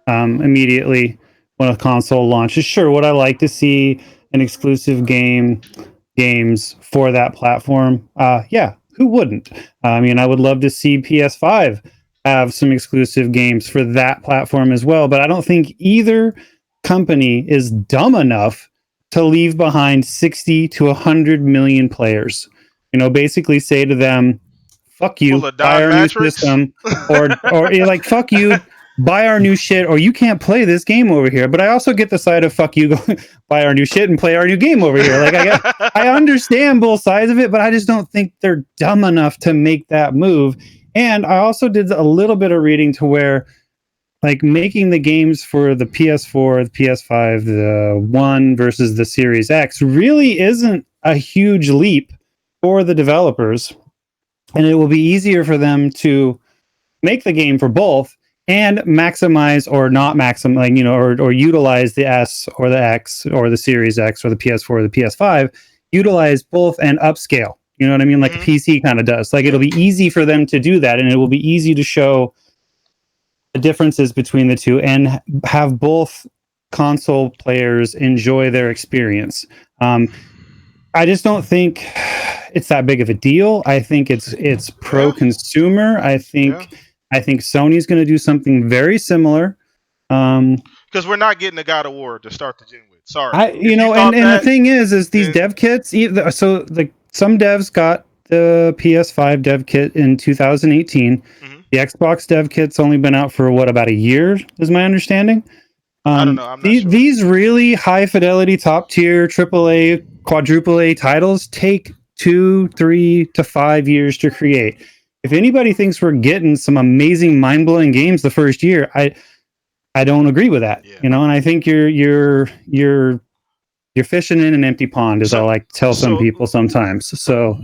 immediately when a console launches. Sure, would I like to see an exclusive games for that platform? Yeah, who wouldn't? I mean, I would love to see PS5 have some exclusive games for that platform as well, but I don't think either company is dumb enough to leave behind 60 to 100 million players. Basically say to them, fuck you, Pull a buy Don our new Matrix. system, or you're like, fuck you, buy our new shit, or you can't play this game over here. But I also get the side of fuck you, go buy our new shit and play our new game over here. Like I understand both sides of it, but I just don't think they're dumb enough to make that move. And I also did a little bit of reading to where like making the games for the PS4, the PS5, the One versus the Series X really isn't a huge leap for the developers, and it will be easier for them to make the game for both and maximize or not maximize, like, or utilize the S or the X or the Series X or the PS4 or the PS5, utilize both and upscale. You know what I mean? Like a PC kind of does. Like it'll be easy for them to do that, and it will be easy to show the differences between the two and have both console players enjoy their experience. I just don't think it's that big of a deal. I think it's pro consumer. I think Sony's going to do something very similar. Because we're not getting the God of War to start the gen with. Sorry, and the thing is these dev kits. So like some devs got the PS5 dev kit in 2018. Mm-hmm. The Xbox dev kit's only been out for about a year, is my understanding. I don't know. I'm not sure. These really high fidelity, top tier, AAA, quadruple A titles take 2, 3 to 5 years to create. If anybody thinks we're getting some amazing, mind blowing games the first year, I don't agree with that. Yeah. And I think you're fishing in an empty pond, as I like to tell some people sometimes. So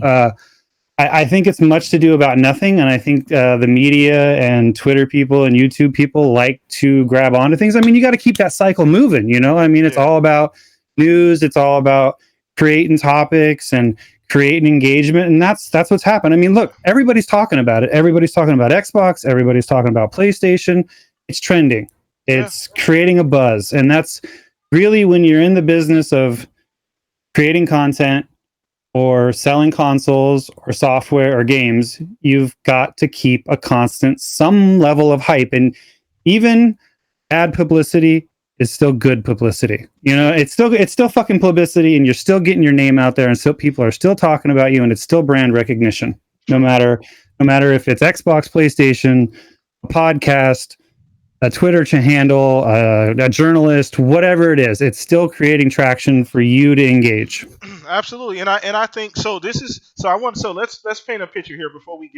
I think it's much to do about nothing, and I think the media and Twitter people and YouTube people like to grab onto things. I mean, you got to keep that cycle moving, I mean, it's all about news, it's all about creating topics and creating engagement, and that's what's happened. I mean, look, everybody's talking about it. Everybody's talking about Xbox. Everybody's talking about PlayStation. It's trending. It's creating a buzz, and that's really when you're in the business of creating content or selling consoles or software or games, you've got to keep a constant, some level of hype. And even bad publicity is still good publicity. It's still fucking publicity, and you're still getting your name out there, and still people are still talking about you, and it's still brand recognition. No matter if it's Xbox, PlayStation, a podcast, a Twitter handle, a journalist, whatever it is, it's still creating traction for you to engage. Absolutely, and I think so. Let's paint a picture here before we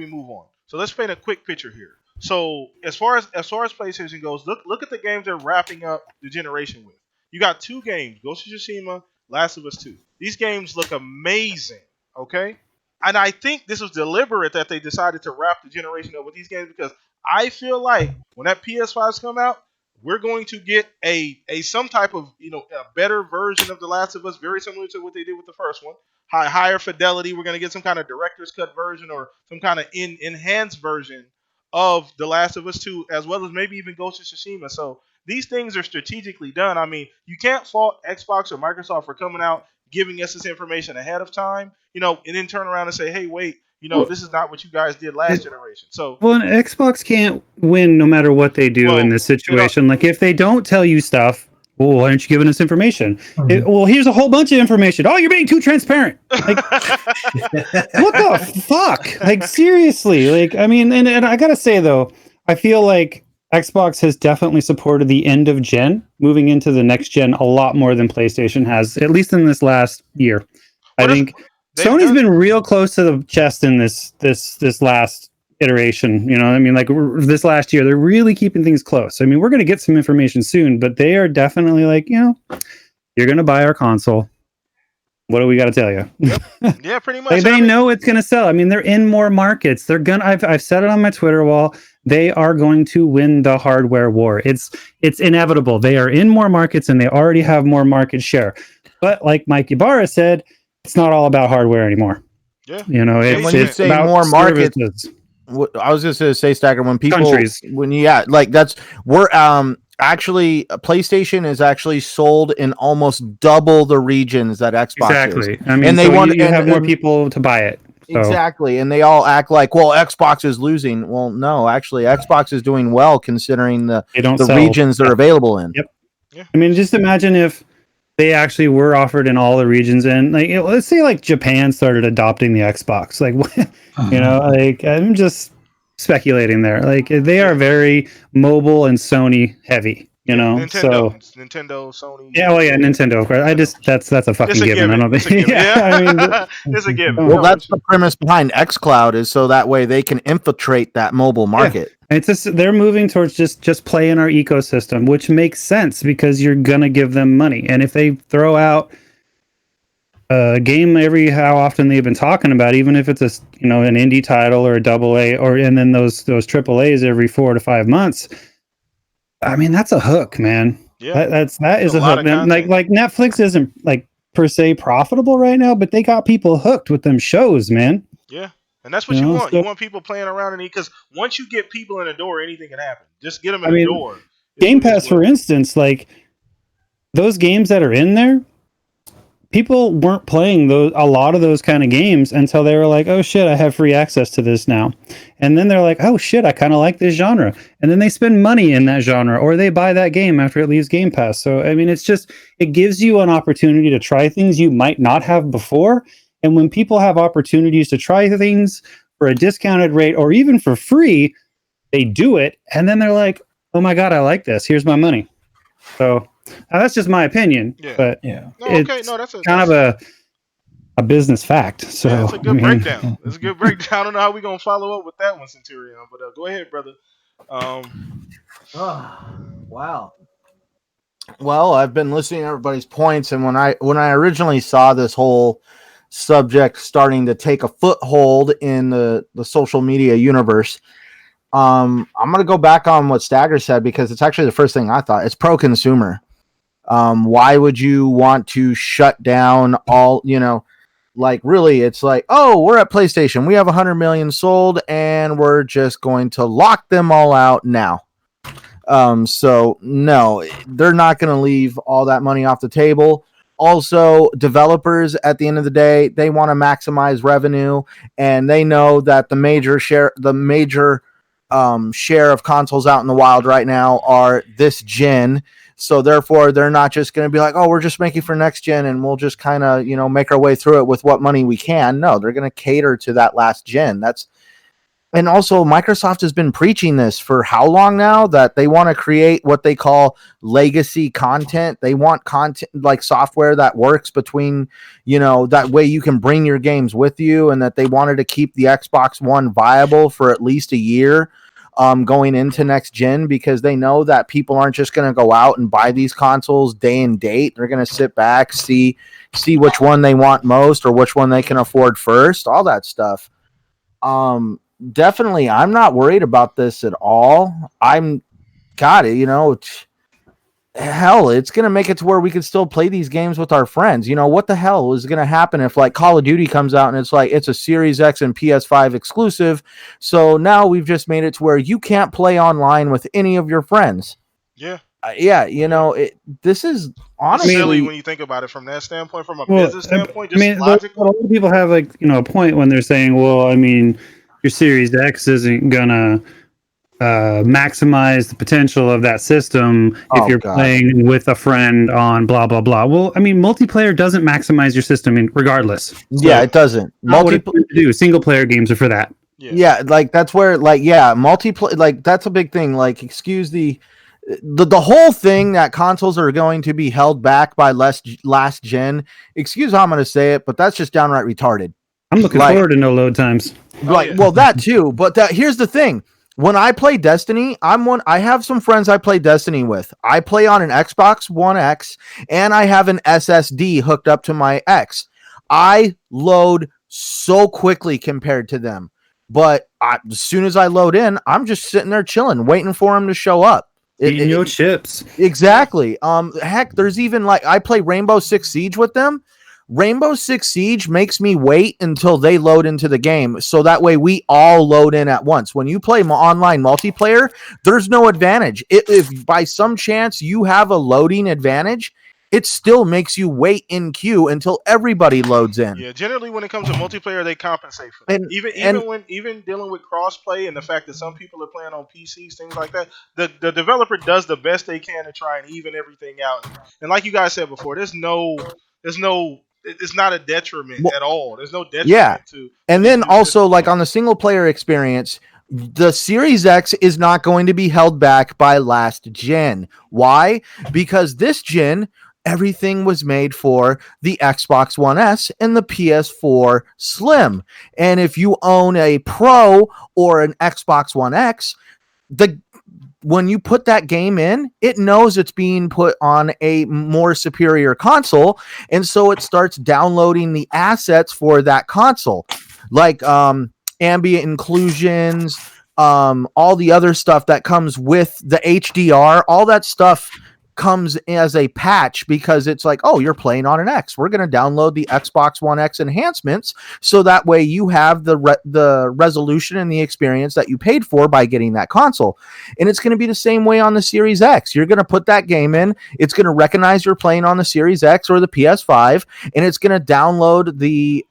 move on. So let's paint a quick picture here. So as far as PlayStation goes, look at the games they're wrapping up the generation with. You got 2 games: Ghost of Tsushima, Last of Us 2. These games look amazing. Okay, and I think this was deliberate that they decided to wrap the generation up with these games, because I feel like when that PS5's come out, we're going to get a some type of a better version of The Last of Us, very similar to what they did with the first one. Higher fidelity. We're going to get some kind of director's cut version or some kind of enhanced version of The Last of Us 2, as well as maybe even Ghost of Tsushima. So these things are strategically done. I mean, you can't fault Xbox or Microsoft for coming out, giving us this information ahead of time, and then turn around and say, hey, wait, this is not what you guys did last generation. So, well, Xbox can't win no matter what they do in this situation. Like, if they don't tell you stuff, well, why aren't you giving us information? Well, here's a whole bunch of information. Oh, you're being too transparent. Like, what the fuck? Like, seriously. Like, I mean, and I gotta say though, I feel like Xbox has definitely supported the end of gen, moving into the next gen a lot more than PlayStation has, at least in this last year. I think Sony's been real close to the chest in this last iteration. I mean, like this last year, they're really keeping things close. I mean, we're going to get some information soon, but they are definitely like, you're going to buy our console. What do we got to tell you? Yeah, pretty much. Like, they know it's going to sell. I mean, they're in more markets. They're gonna. I've said it on my Twitter wall. They are going to win the hardware war. It's inevitable. They are in more markets and they already have more market share. But like Mike Ibarra said, it's not all about hardware anymore. Yeah. When you say about more markets, services. I was just going to say, Stacker, when people, Countries. Actually, PlayStation is actually sold in almost double the regions that Xbox is. Exactly. I mean, and they you have more people to buy it. So. Exactly. And they all act like, well, Xbox is losing. Well, no, actually, Xbox is doing well considering the regions they're available in. Yep. Yeah. I mean, just imagine if they actually were offered in all the regions, and like, let's say like Japan started adopting the Xbox. Like, like I'm just speculating there. Like, they are very mobile and Sony heavy. Nintendo, Sony. Yeah, Nintendo, of course. That's a fucking given. I don't think. I mean, it's a given. Well, that's the premise behind xCloud, is so that way they can infiltrate that mobile market. Yeah. It's just they're moving towards just play in our ecosystem, which makes sense because you're gonna give them money, and if they throw out a game every how often they've been talking about, even if it's an indie title or a AA, and then those AAAs every 4 to 5 months. I mean, that's a hook, man. Yeah, that is a hook. Like Netflix isn't like per se profitable right now, but they got people hooked with them shows, man. Yeah, and that's what you want. You want people playing around in it, because once you get people in the door, anything can happen. Just get them in the door. Game Pass, for instance, like those games that are in there, people weren't playing a lot of those kind of games until they were like, oh shit, I have free access to this now. And then they're like, oh shit, I kind of like this genre. And then they spend money in that genre, or they buy that game after it leaves Game Pass. So, I mean, it gives you an opportunity to try things you might not have before. And when people have opportunities to try things for a discounted rate or even for free, they do it. And then they're like, oh my God, I like this. Here's my money. So that's just my opinion, but that's kind of a business fact. So it's a good breakdown. It's a good breakdown. I don't know how we're gonna follow up with that one, Centurion, but go ahead, brother. Wow. Well, I've been listening to everybody's points, and when I originally saw this whole subject starting to take a foothold in the social media universe, I'm going to go back on what Stagger said, because it's actually the first thing I thought. It's pro-consumer. Why would you want to shut down all, like, really, it's like, oh, we're at PlayStation. We have 100 million sold, and we're just going to lock them all out now. So, no, they're not going to leave all that money off the table. Also, developers, at the end of the day, they want to maximize revenue, and they know that the major share of consoles out in the wild right now are this gen. So therefore, they're not just going to be like, oh, we're just making for next gen and we'll just kind of, make our way through it with what money we can. No, they're going to cater to that last gen. And also Microsoft has been preaching this for how long now, that they want to create what they call legacy content. They want content like software that works between, that way you can bring your games with you, and that they wanted to keep the Xbox One viable for at least a year going into next gen, because they know that people aren't just going to go out and buy these consoles day and date. They're going to sit back, see which one they want most or which one they can afford first, all that stuff. Definitely, I'm not worried about this at all. Hell, it's going to make it to where we can still play these games with our friends. What the hell is going to happen if like Call of Duty comes out and it's like, it's a Series X and PS5 exclusive. So now we've just made it to where you can't play online with any of your friends. Yeah. yeah, this is It's honestly. silly when you think about it from that standpoint, from a Well, business I standpoint, I just mean, a logical. lot of people have like a point when they're saying, well, I mean, your Series X isn't gonna maximize the potential of that system if Oh you're God. playing with a friend on blah blah blah. Well, I mean, multiplayer doesn't maximize your system regardless. Yeah, So it doesn't. not what it's meant to do. Single player games are for that. Yeah. Yeah, like that's where multiplayer, like that's a big thing. Like excuse the whole thing that consoles are going to be held back by last gen. Excuse how I'm going to say it, but that's just downright retarded. I'm looking Like- forward to no load times. Like, yeah. well, that too, but here's the thing. When I play Destiny, I have some friends I play Destiny with. I play on an Xbox One X and I have an SSD hooked up to my X. I load so quickly compared to them. But as soon as I load in, I'm just sitting there chilling, waiting for them to show up. Eating your chips. Exactly. Heck, there's even like I play Rainbow Six Siege with them. Rainbow Six Siege makes me wait until they load into the game, so that way we all load in at once. When you play online multiplayer, there's no advantage. If by some chance you have a loading advantage, it still makes you wait in queue until everybody loads in. Yeah, generally when it comes to multiplayer, they compensate for that. Even dealing with crossplay and the fact that some people are playing on PCs, things like that, the developer does the best they can to try and even everything out. And like you guys said before, it's not a detriment at all. There's no detriment to. And then also, like on the single player experience, the Series X is not going to be held back by last gen. Why? Because this gen, everything was made for the Xbox One S and the PS4 Slim. And if you own a Pro or an Xbox One X, when you put that game in, it knows it's being put on a more superior console, and so it starts downloading the assets for that console, like ambient inclusions, all the other stuff that comes with the HDR, all that stuff comes as a patch because it's like, oh, you're playing on an X. We're going to download the Xbox One X enhancements so that way you have the resolution and the experience that you paid for by getting that console. And it's going to be the same way on the Series X. You're going to put that game in. It's going to recognize you're playing on the Series X or the PS5, and it's going to download the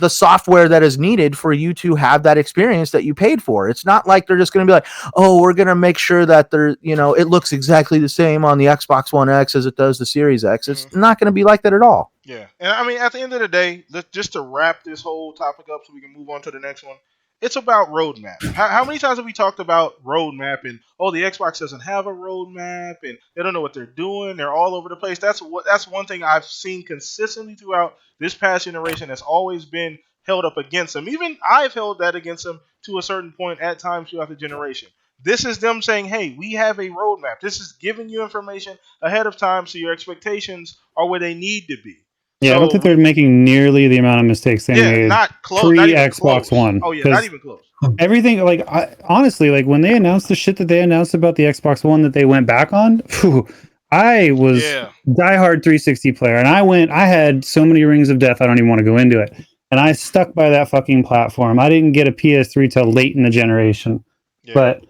software that is needed for you to have that experience that you paid for. It's not like they're just going to be like, oh, we're going to make sure that it looks exactly the same on the Xbox One X as it does the Series X. It's not going to be like that at all. Yeah. And I mean, at the end of the day, just to wrap this whole topic up so we can move on to the next one, it's about roadmap. How many times have we talked about roadmap and the Xbox doesn't have a roadmap and they don't know what they're doing. They're all over the place. That's one thing I've seen consistently throughout this past generation that's always been held up against them. Even I've held that against them to a certain point at times throughout the generation. This is them saying, hey, we have a roadmap. This is giving you information ahead of time so your expectations are where they need to be. Yeah, I don't think they're making nearly the amount of mistakes they made not close, pre not even Xbox close. One. Oh yeah, not even close. Everything, like, honestly, like when they announced the shit that they announced about the Xbox One that they went back on, I was diehard 360 player, and I had so many rings of death, I don't even want to go into it. And I stuck by that fucking platform. I didn't get a PS3 till late in the generation. Yeah. But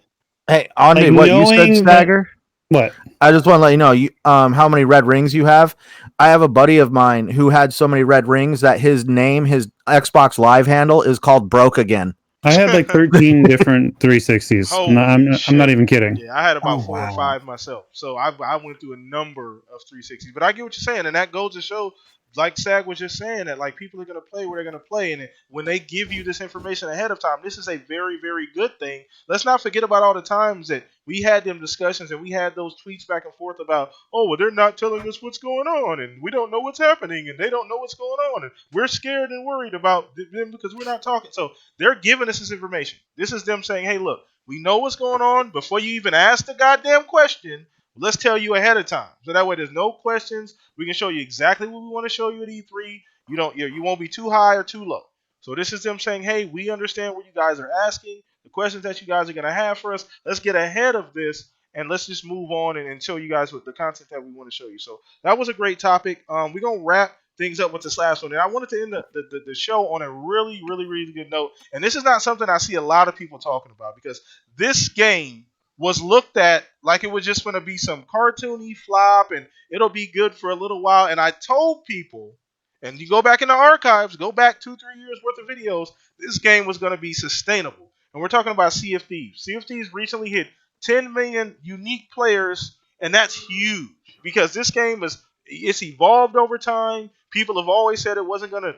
hey, Andre, like, what you said, Stagger? What? I just want to let you know how many red rings you have. I have a buddy of mine who had so many red rings that his Xbox Live handle is called Broke Again. I had like 13 different 360s. I'm not even kidding. Yeah, I had about 4 or 5 myself. So I went through a number of 360s. But I get what you're saying, and that goes to show, like Sag was just saying, that like people are going to play where they're going to play, and when they give you this information ahead of time, this is a very, very good thing. Let's not forget about all the times that we had them discussions and we had those tweets back and forth about, oh, well, they're not telling us what's going on, and we don't know what's happening, and they don't know what's going on, and we're scared and worried about them because we're not talking. So they're giving us this information. This is them saying, hey, look, we know what's going on before you even ask the goddamn question. Let's tell you ahead of time, so that way there's no questions. We can show you exactly what we want to show you at E3. You won't be too high or too low. So this is them saying, hey, we understand what you guys are asking, the questions that you guys are going to have for us. Let's get ahead of this and let's just move on and show you guys what the content that we want to show you. So that was a great topic. We're gonna wrap things up with this last one, and I wanted to end the show on a really, really, really good note. And this is not something I see a lot of people talking about because this game was looked at like it was just going to be some cartoony flop and it'll be good for a little while. And I told people, and you go back in the archives, go back 2-3 years worth of videos, this game was going to be sustainable. And we're talking about Sea of Thieves. Sea of Thieves recently hit 10 million unique players, and that's huge because this game it's evolved over time. People have always said it wasn't going to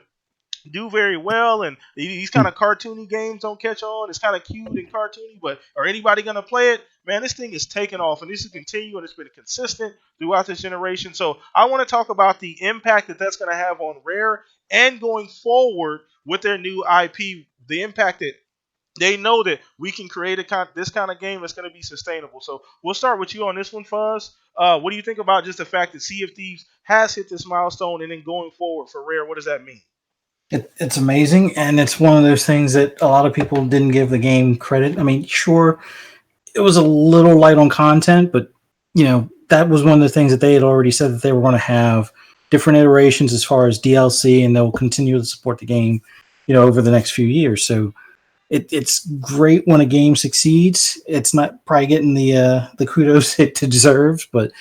do very well, and these kind of cartoony games don't catch on. It's kind of cute and cartoony, but are anybody going to play it? Man, this thing is taking off, and this is continuing. It's been consistent throughout this generation. So I want to talk about the impact that that's going to have on Rare and going forward with their new IP. The impact that they know that we can create this kind of game that's going to be sustainable. So we'll start with you on this one, Fuzz. What do you think about just the fact that Sea of Thieves has hit this milestone, and then going forward for Rare, what does that mean? It's amazing, and it's one of those things that a lot of people didn't give the game credit. I mean, sure, it was a little light on content, but that was one of the things that they had already said that they were going to have different iterations as far as DLC, and they'll continue to support the game, over the next few years. So it's great when a game succeeds. It's not probably getting the kudos it deserves, but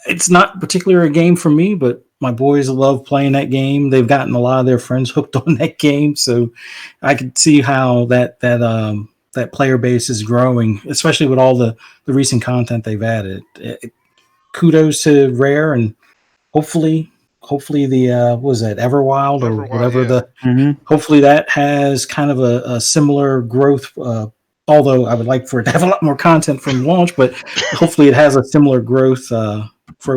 it's not particularly a game for me, but my boys love playing that game. They've gotten a lot of their friends hooked on that game, so I could see how that player base is growing, especially with all the recent content they've added. Kudos to Rare, and hopefully the what was that, Everwild or whatever, yeah. Hopefully that has kind of a similar growth. Although I would like for it to have a lot more content from launch, but hopefully it has a similar growth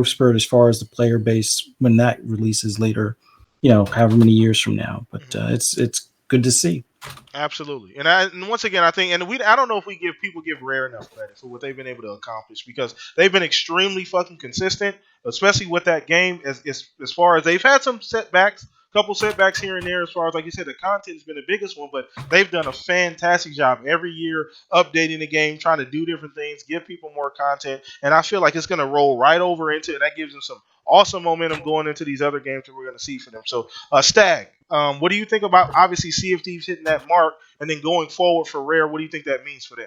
spurt as far as the player base when that releases later, however many years from now. But it's good to see. Absolutely, and once again, I think, and I don't know if people give Rare enough credit for what they've been able to accomplish, because they've been extremely fucking consistent, especially with that game. As far as they've had some setbacks, couple setbacks here and there. As far as, like you said, the content has been the biggest one, but they've done a fantastic job every year updating the game, trying to do different things, give people more content, and I feel like it's going to roll right over into it. That gives them some awesome momentum going into these other games that we're going to see for them. So, Stag, what do you think about, obviously, Sea of Thieves hitting that mark, and then going forward for Rare? What do you think that means for them?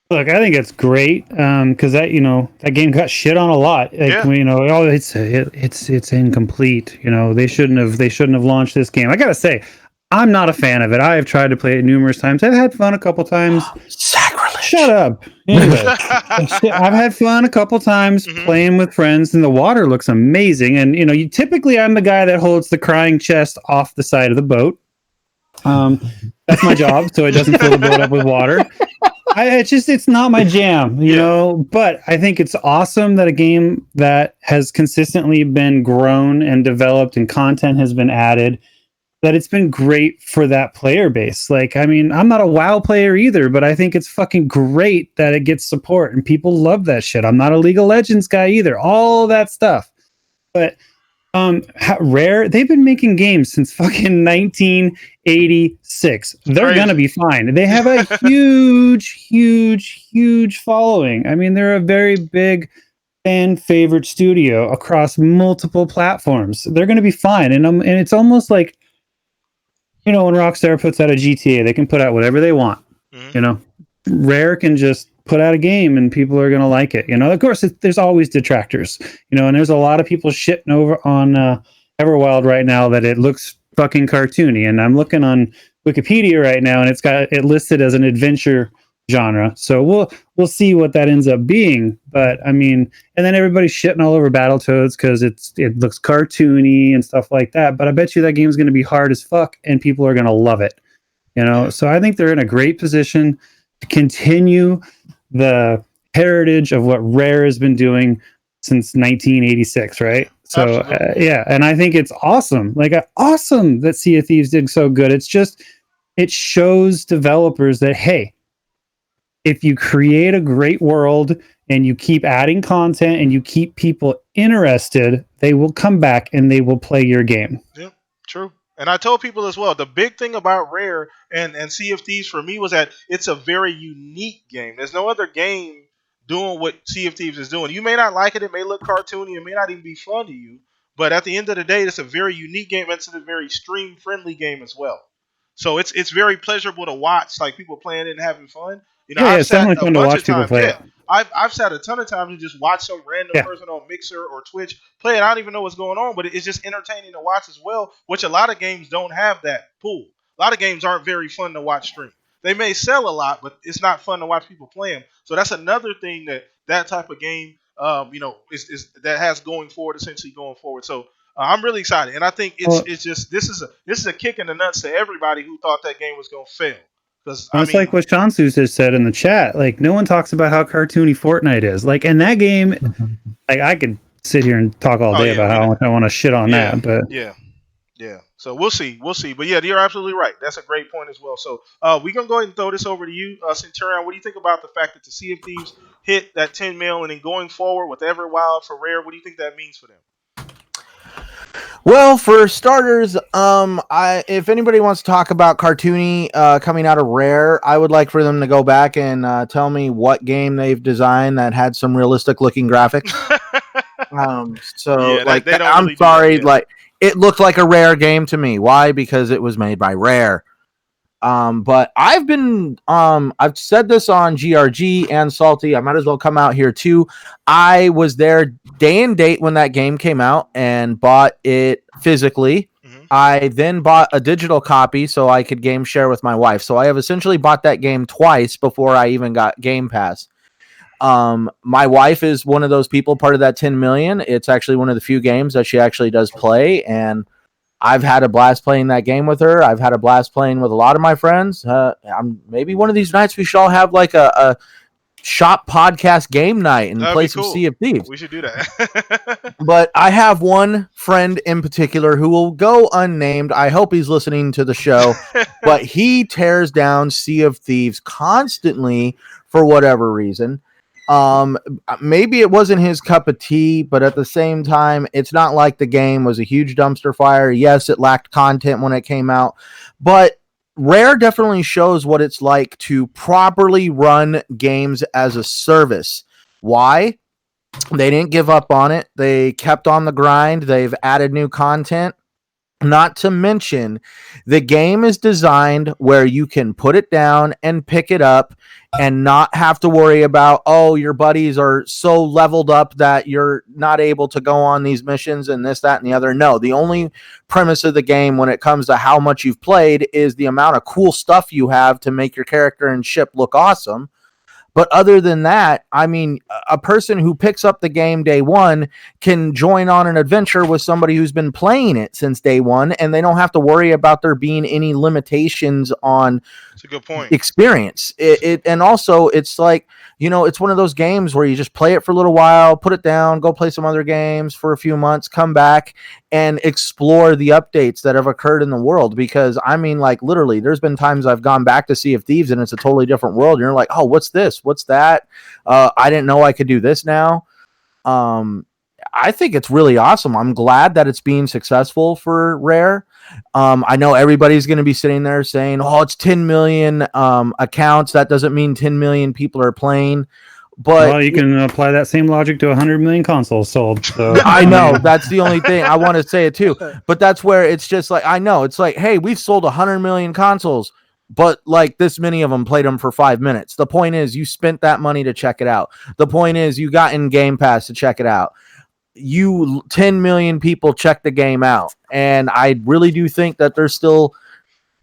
Look, I think it's great because that game got shit on a lot. Like, Yeah. It's incomplete. They shouldn't have launched this game. I gotta say, I'm not a fan of it. I have tried to play it numerous times. I've had fun a couple times. Sacrilege! Shut up. Anyway, I've had fun a couple times playing with friends, and the water looks amazing. And typically I'm the guy that holds the crying chest off the side of the boat. That's my job, so it doesn't fill the boat up with water. It's not my jam, but I think it's awesome that a game that has consistently been grown and developed and content has been added, that it's been great for that player base. Like, I mean, I'm not a WoW player either, but I think it's fucking great that it gets support and people love that shit. I'm not a League of Legends guy either, all that stuff. But Rare, they've been making games since fucking 1986. They're gonna be fine. They have a huge following. I mean, they're a very big fan favorite studio across multiple platforms. They're gonna be fine. And it's almost like, when Rockstar puts out a GTA, they can put out whatever they want. Rare can just put out a game and people are going to like it. Of course, there's always detractors, and there's a lot of people shitting over on Everwild right now that it looks fucking cartoony. And I'm looking on Wikipedia right now, and it's got it listed as an adventure genre. So we'll see what that ends up being. But I mean, and then everybody's shitting all over Battletoads because it looks cartoony and stuff like that. But I bet you that game's going to be hard as fuck, and people are going to love it. So I think they're in a great position to continue the heritage of what Rare has been doing since 1986, right? So and I think it's awesome. Awesome that Sea of Thieves did so good. It's just, it shows developers that, hey, if you create a great world and you keep adding content and you keep people interested, they will come back and they will play your game. Yeah, true. And I told people as well, the big thing about Rare and Sea of Thieves for me was that it's a very unique game. There's no other game doing what Sea of Thieves is doing. You may not like it. It may look cartoony. It may not even be fun to you. But at the end of the day, it's a very unique game. It's a very stream-friendly game as well. So it's very pleasurable to watch, like people playing it and having fun. Yeah, I've it's sat definitely a fun to bunch watch of people times. play Yeah, it. I've sat a ton of times and just watch some random Yeah. person on Mixer or Twitch play it. I don't even know what's going on, but it's just entertaining to watch as well. Which a lot of games don't have that pool. A lot of games aren't very fun to watch stream. They may sell a lot, but it's not fun to watch people play them. So that's another thing that type of game, is that has going forward, essentially going forward. So I'm really excited, and I think Well, it's just this is a kick in the nuts to everybody who thought that game was going to fail. Because well, it's like what Shansu just said in the chat. Like, no one talks about how cartoony Fortnite is. Like, in that game, like, I could sit here and talk all oh day yeah, about how much I want to shit on yeah, that, but yeah. So we'll see. But yeah, you're absolutely right. That's a great point as well. So we're gonna go ahead and throw this over to you, Centurion. What do you think about the fact that the Sea of Thieves hit that 10 mil, and then going forward with Everwild for Rare? What do you think that means for them? Well, for starters, if anybody wants to talk about cartoony coming out of Rare, I would like for them to go back and tell me what game they've designed that had some realistic looking graphics. Yeah, like, they don't I'm really do sorry, that, yeah. like it looked like a Rare game to me. Why? Because it was made by Rare. But I've said this on GRG and Salty. I might as well come out here too. I was there day and date when that game came out and bought it physically. Mm-hmm. I then bought a digital copy so I could game share with my wife. So I have essentially bought that game twice before I even got Game Pass. My wife is one of those people, part of that 10 million. It's actually one of the few games that she actually does play, and I've had a blast playing that game with her. I've had a blast playing with a lot of my friends. Maybe one of these nights we should all have like a shop podcast game night and That'd play be some cool. Sea of Thieves. We should do that. But I have one friend in particular who will go unnamed. I hope he's listening to the show, but he tears down Sea of Thieves constantly for whatever reason. Maybe it wasn't his cup of tea, but at the same time, it's not like the game was a huge dumpster fire. Yes, it lacked content when it came out, but Rare definitely shows what it's like to properly run games as a service. Why? They didn't give up on it. They kept on the grind. They've added new content. Not to mention, the game is designed where you can put it down and pick it up and not have to worry about, oh, your buddies are so leveled up that you're not able to go on these missions and this, that, and the other. No, the only premise of the game when it comes to how much you've played is the amount of cool stuff you have to make your character and ship look awesome. But other than that, I mean, a person who picks up the game day one can join on an adventure with somebody who's been playing it since day one, and they don't have to worry about there being any limitations on That's a good point. experience. And also, it's like, it's one of those games where you just play it for a little while, put it down, go play some other games for a few months, come back and explore the updates that have occurred in the world. Because I mean, like, literally, there's been times I've gone back to Sea of Thieves and it's a totally different world. And you're like, oh, what's this? What's that? I didn't know I could do this now. I think it's really awesome. I'm glad that it's being successful for Rare. I know everybody's going to be sitting there saying, oh, it's 10 million accounts. That doesn't mean 10 million people are playing. But well, you can apply that same logic to 100 million consoles sold. So I know that's the only thing I want to say it too. But that's where it's just like, I know it's like, hey, we've sold 100 million consoles, but like this many of them played them for 5 minutes. The point is you spent that money to check it out. The point is you got in Game Pass to check it out. 10 million people check the game out. And I really do think that there's still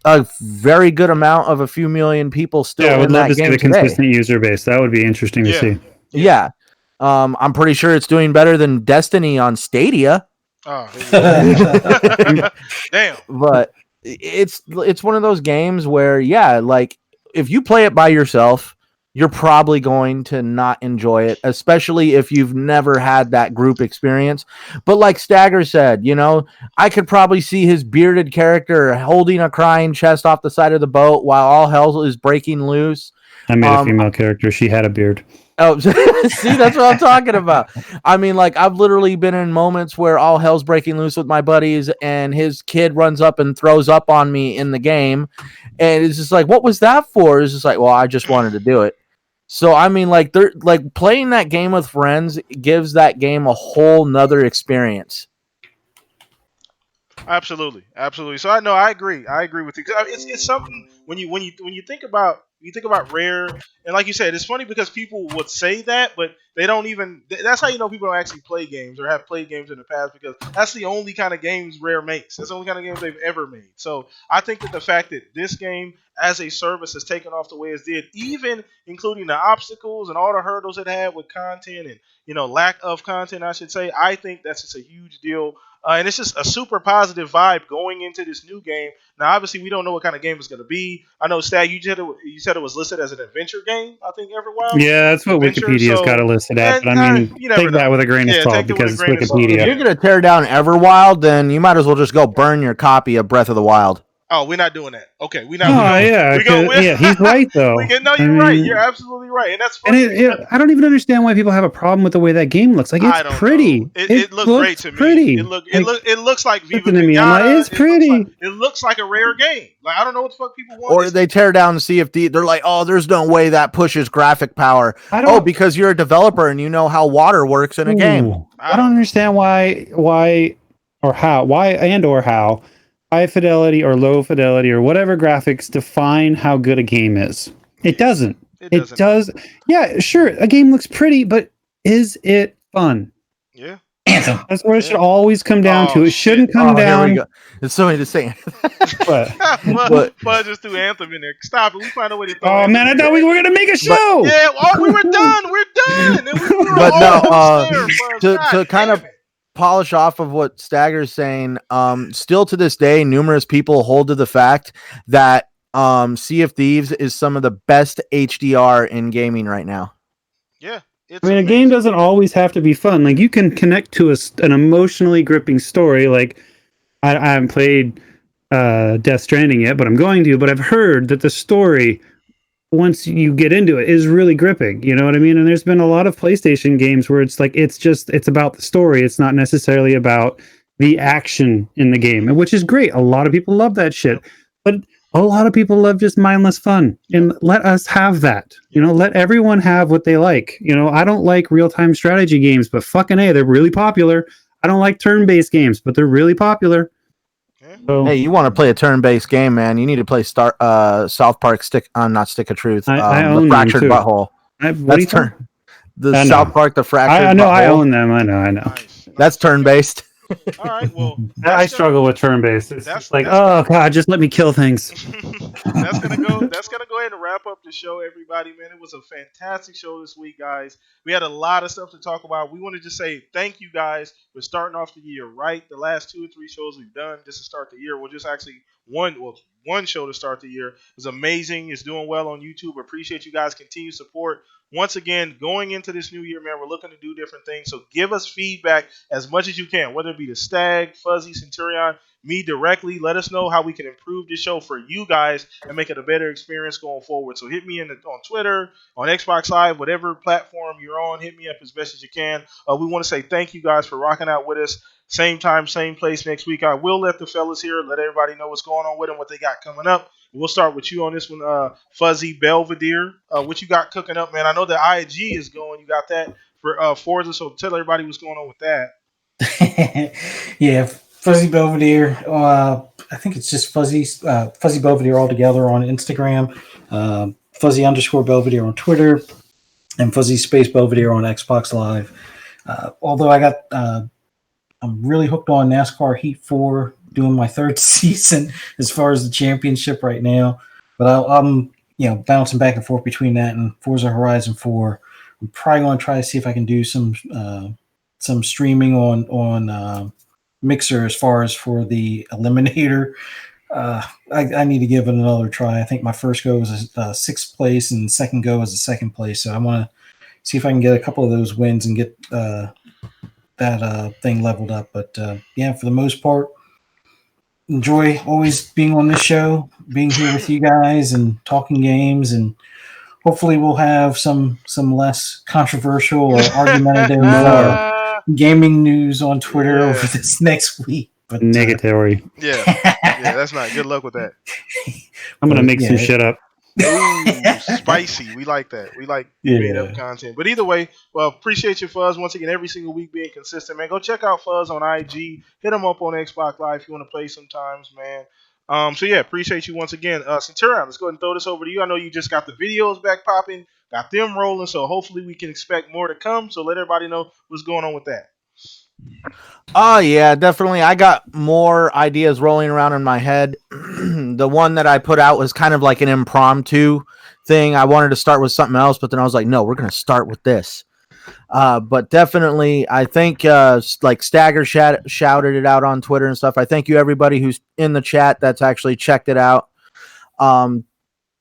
a very good amount of a few million people still I would in love that to see game the today. consistent user base. That would be interesting to see. Yeah. I'm pretty sure it's doing better than Destiny on Stadia. Oh, damn. But it's one of those games where, yeah, like if you play it by yourself, you're probably going to not enjoy it, especially if you've never had that group experience. But like Stagger said, I could probably see his bearded character holding a crying chest off the side of the boat while all hell is breaking loose. I made a female character. She had a beard. Oh, see, that's what I'm talking about. I mean, like, I've literally been in moments where all hell's breaking loose with my buddies and his kid runs up and throws up on me in the game. And it's just like, what was that for? It's just like, well, I just wanted to do it. So, I mean, like, they're like playing that game with friends gives that game a whole nother experience. Absolutely. So I know I agree with you. It's something when you think about You think about Rare, and like you said, it's funny because people would say that, but they don't even. That's how you know people don't actually play games or have played games in the past, because that's the only kind of games Rare makes. That's the only kind of games they've ever made. So I think that the fact that this game as a service has taken off the way it did, even including the obstacles and all the hurdles it had with content and lack of content, I should say, I think that's just a huge deal. And it's just a super positive vibe going into this new game. Now, obviously, we don't know what kind of game it's going to be. I know, Stag, you said it was listed as an adventure game, I think, Everwild. Yeah, that's what Adventure. Wikipedia's got it listed at. And But I mean, you never take that know. with a grain of Yeah, salt take it with because a it's grain of salt. If Wikipedia. you're gonna tear down Everwild, then you might as well just go burn your copy of Breath of the Wild. Oh, we're not doing that. Okay, we're Oh not. yeah, yeah, he's right though. No, you're right. You're absolutely right, and that's funny. And I don't even understand why people have a problem with the way that game looks. Like, I it's don't pretty. know. It looks great to me. Pretty. It looks like Viva listen to me, I'm like, Pinata. it's pretty. It looks like a Rare game. Like, I don't know what the fuck people want. Or they tear down CFD. They're like, oh, there's no way that pushes graphic power. Oh, because you're a developer and you know how water works in a game. I don't understand why or how high fidelity or low fidelity or whatever graphics define how good a game is. It doesn't. It does. Yeah, sure. A game looks pretty, but is it fun? Yeah. Anthem. That's what it should always come down to. It shouldn't come down. Here we go. It's so many to say. But just threw Anthem in there. Stop it. We find a way to throw Oh, Anthem man, I in thought there. we were going to make a show. We were done. We're done. And we were But no, almost there, to kind of polish off of what Stagger's saying, still to this day, numerous people hold to the fact that Sea of Thieves is some of the best HDR in gaming right now. Yeah. I mean, a game doesn't always have to be fun. Like, you can connect to an emotionally gripping story. Like, I haven't played Death Stranding yet, but I'm going to. But I've heard that the story, once you get into it, is really gripping. You know what I mean? And there's been a lot of PlayStation games where it's like it's about the story. It's not necessarily about the action in the game, which is great. A lot of people love that shit. But a lot of people love just mindless fun, and let us have that. Let everyone have what they like. I don't like real-time strategy games, but fucking A, they're really popular. I don't like turn-based games, but they're really popular. So, hey, you want to play a turn-based game, man? You need to play South Park not Stick of Truth. I own the Fractured them too. Butthole. That's South Park, the Fractured I know. Butthole. I own them. I know. Nice. That's turn-based. All right. Well, I struggle with turn-based. It's like, oh god, just let me kill things. That's gonna go ahead and wrap up the show, everybody. Man, it was a fantastic show this week, guys. We had a lot of stuff to talk about. We want to just say thank you, guys, for starting off the year right. The last 2 or 3 shows we've done just to start the year. We're just actually one show to start the year. It was amazing. It's doing well on YouTube. Appreciate you guys' continued support. Once again, going into this new year, man, we're looking to do different things. So give us feedback as much as you can, whether it be the Stag, Fuzzy, Centurion, me directly. Let us know how we can improve the show for you guys and make it a better experience going forward. So hit me on Twitter, on Xbox Live, whatever platform you're on. Hit me up as best as you can. We want to say thank you guys for rocking out with us. Same time, same place next week. I will let the fellas here, let everybody know what's going on with them, what they got coming up. We'll start with you on this one, Fuzzy Belvedere. What you got cooking up, man? I know the IG is going. You got that for Forza, so tell everybody what's going on with that. Yeah, Fuzzy Belvedere. I think it's just Fuzzy Belvedere altogether on Instagram. Fuzzy_Belvedere on Twitter, and Fuzzy Space Belvedere on Xbox Live. Although I'm really hooked on NASCAR Heat 4, doing my 3rd season as far as the championship right now. But I'm bouncing back and forth between that and Forza Horizon 4. I'm probably going to try to see if I can do some streaming on Mixer as far as for the Eliminator. I need to give it another try. I think my first go was a 6th place and second go was a 2nd place. So I want to see if I can get a couple of those wins and get that thing leveled up. But yeah, for the most part, enjoy always being on this show, being here with you guys and talking games, and hopefully we'll have some less controversial or argumentative gaming news on Twitter over this next week. But negatory. Yeah, that's not good luck with that. I'm gonna make some shit up. Ooh, spicy. We like that. We like made up content. But either way, well, appreciate you, Fuzz. Once again, every single week being consistent, man. Go check out Fuzz on IG. Hit him up on Xbox Live if you want to play sometimes, man. So yeah, appreciate you once again. Centurion, let's go ahead and throw this over to you. I know you just got the videos back popping, got them rolling, so hopefully we can expect more to come. So let everybody know what's going on with that. Oh yeah, definitely. I got more ideas rolling around in my head. The one that I put out was kind of like an impromptu thing. I wanted to start with something else, but then I was like, no, we're going to start with this. But definitely, I think like Stagger shouted it out on Twitter and stuff. I thank you everybody who's in the chat that's actually checked it out. Um,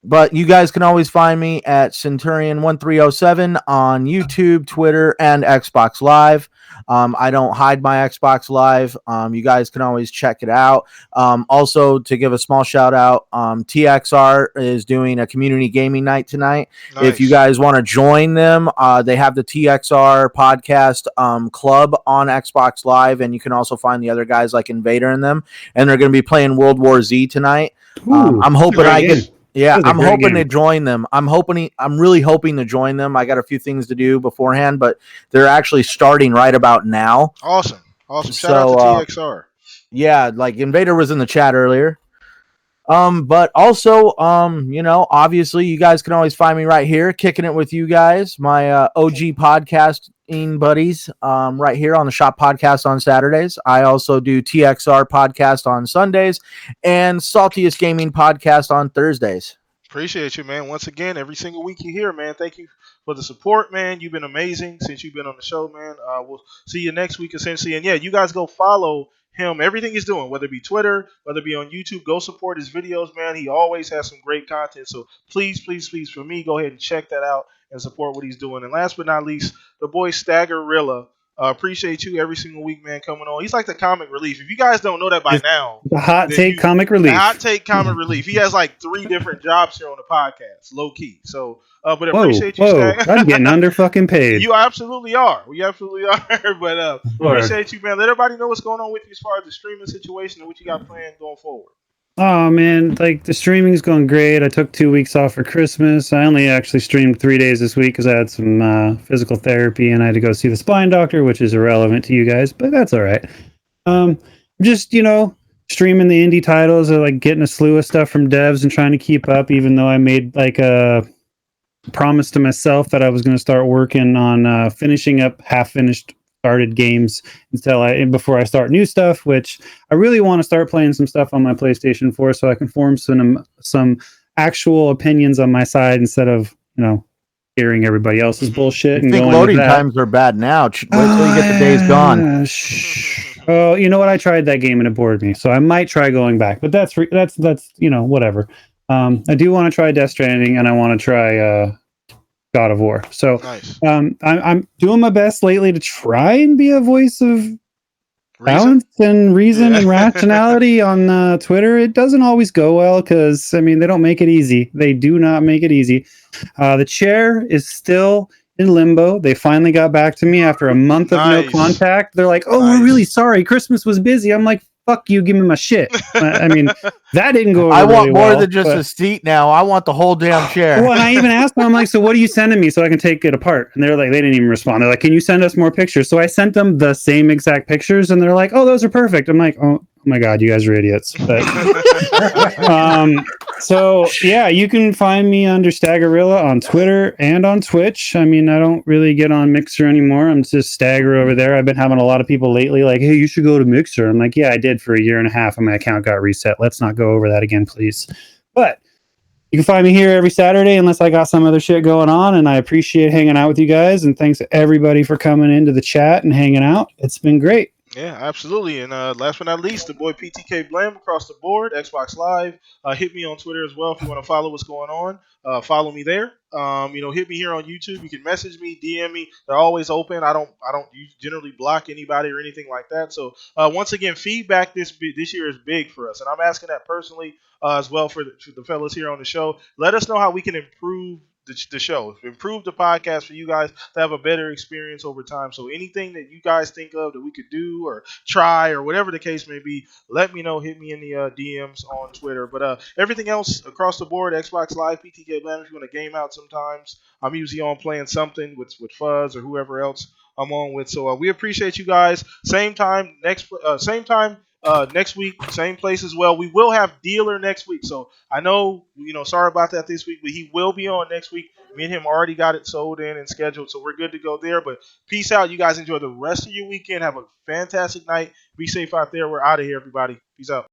but you guys can always find me at Centurion1307 on YouTube, Twitter, and Xbox Live. I don't hide my Xbox Live. You guys can always check it out. Also, to give a small shout out, TXR is doing a community gaming night tonight. If you Nice. guys want to join them, they have the TXR podcast club on Xbox Live, and you can also find the other guys like Invader and them. And they're going to be playing World War Z tonight. Ooh, I'm hoping great I game. get. Yeah, That was a I'm great hoping to game. join them. I'm really hoping to join them. I got a few things to do beforehand, but they're actually starting right about now. Awesome. Awesome. Shout out to So TXR. yeah, like Invader was in the chat earlier. But also, obviously you guys can always find me right here, kicking it with you guys, my OG podcasting buddies, right here on the Shop Podcast on Saturdays. I also do TXR podcast on Sundays and Saltiest Gaming podcast on Thursdays. Appreciate you, man. Once again, every single week you here, man. Thank you for the support, man. You've been amazing since you've been on the show, man. We'll see you next week, essentially. And yeah, you guys go follow him. Everything he's doing, whether it be Twitter, whether it be on YouTube, go support his videos, man. He always has some great content. So please, please, please, for me, go ahead and check that out and support what he's doing. And last but not least, the boy Staggerilla. Appreciate you every single week, man, coming on. He's like the comic relief. If you guys don't know that by Just now, the hot then take you comic the relief. hot take comic relief. He has like 3 different jobs here on the podcast, low key. So, but Whoa, appreciate you, whoa! Stag. I'm getting under fucking paid. You absolutely are. We absolutely are. But Lord. appreciate you, man. Let everybody know what's going on with you as far as the streaming situation and what you got planned going forward. Oh man, like the streaming's going great. I took 2 weeks off for Christmas. I only actually streamed 3 days this week because I had some physical therapy and I had to go see the spine doctor, which is irrelevant to you guys, but that's all right. Just streaming the indie titles or like getting a slew of stuff from devs and trying to keep up. Even though I made like a promise to myself that I was going to start working on finishing up half-finished started games before I start new stuff, which I really want to start playing some stuff on my PlayStation 4 so I can form some actual opinions on my side instead of hearing everybody else's bullshit I and think going loading with that. times are bad now. Wait till you get the Days Gone. Oh, you know what? I tried that game and it bored me, so I might try going back. But that's whatever. I do want to try Death Stranding and I want to try God of War. So Nice. I'm doing my best lately to try and be a voice of Reason? balance and reason Yeah. and rationality on Twitter. It doesn't always go well because they don't make it easy. They do not make it easy. The chair is still in limbo. They finally got back to me after a month of no Nice. contact. They're like, "Oh, Nice. we're really sorry. Christmas was busy." I'm like, "Fuck you, give me my shit." I mean, that didn't go over I want really more well, than just but- a seat now. I want the whole damn chair. Well, and I even asked them, I'm like, "So what are you sending me so I can take it apart?" And they're like, they didn't even respond. They're like, "Can you send us more pictures?" So I sent them the same exact pictures, and they're like, "Oh, those are perfect." I'm like, "Oh my god, you guys are idiots." But so yeah, you can find me under Staggerilla on Twitter and on Twitch. I mean, I don't really get on Mixer anymore. I'm just Stagger over there. I've been having a lot of people lately like, "Hey, you should go to Mixer." I'm like, "Yeah, I did for a year and a half, and my account got reset. Let's not go over that again, please." But you can find me here every Saturday unless I got some other shit going on, and I appreciate hanging out with you guys, and thanks to everybody for coming into the chat and hanging out. It's been great. Yeah, absolutely. And last but not least, the boy PTK Blam across the board, Xbox Live. Hit me on Twitter as well if you want to follow what's going on. Follow me there. Hit me here on YouTube. You can message me, DM me. They're always open. I don't generally block anybody or anything like that. So once again, feedback this year is big for us, and I'm asking that personally as well for the fellas here on the show. Let us know how we can improve the show, improve the podcast for you guys to have a better experience over time. So anything that you guys think of that we could do or try or whatever the case may be, let me know. Hit me in the DMs on Twitter. But everything else across the board, Xbox Live, PTK Blam, if you want to game out sometimes, I'm usually on playing something with Fuzz or whoever else I'm on with. So we appreciate you guys. Same time Next week, same place as well. We will have Dealer next week. So I know, sorry about that this week, but he will be on next week. Me and him already got it sold in and scheduled, so we're good to go there. But peace out. You guys enjoy the rest of your weekend. Have a fantastic night. Be safe out there. We're out of here, everybody. Peace out.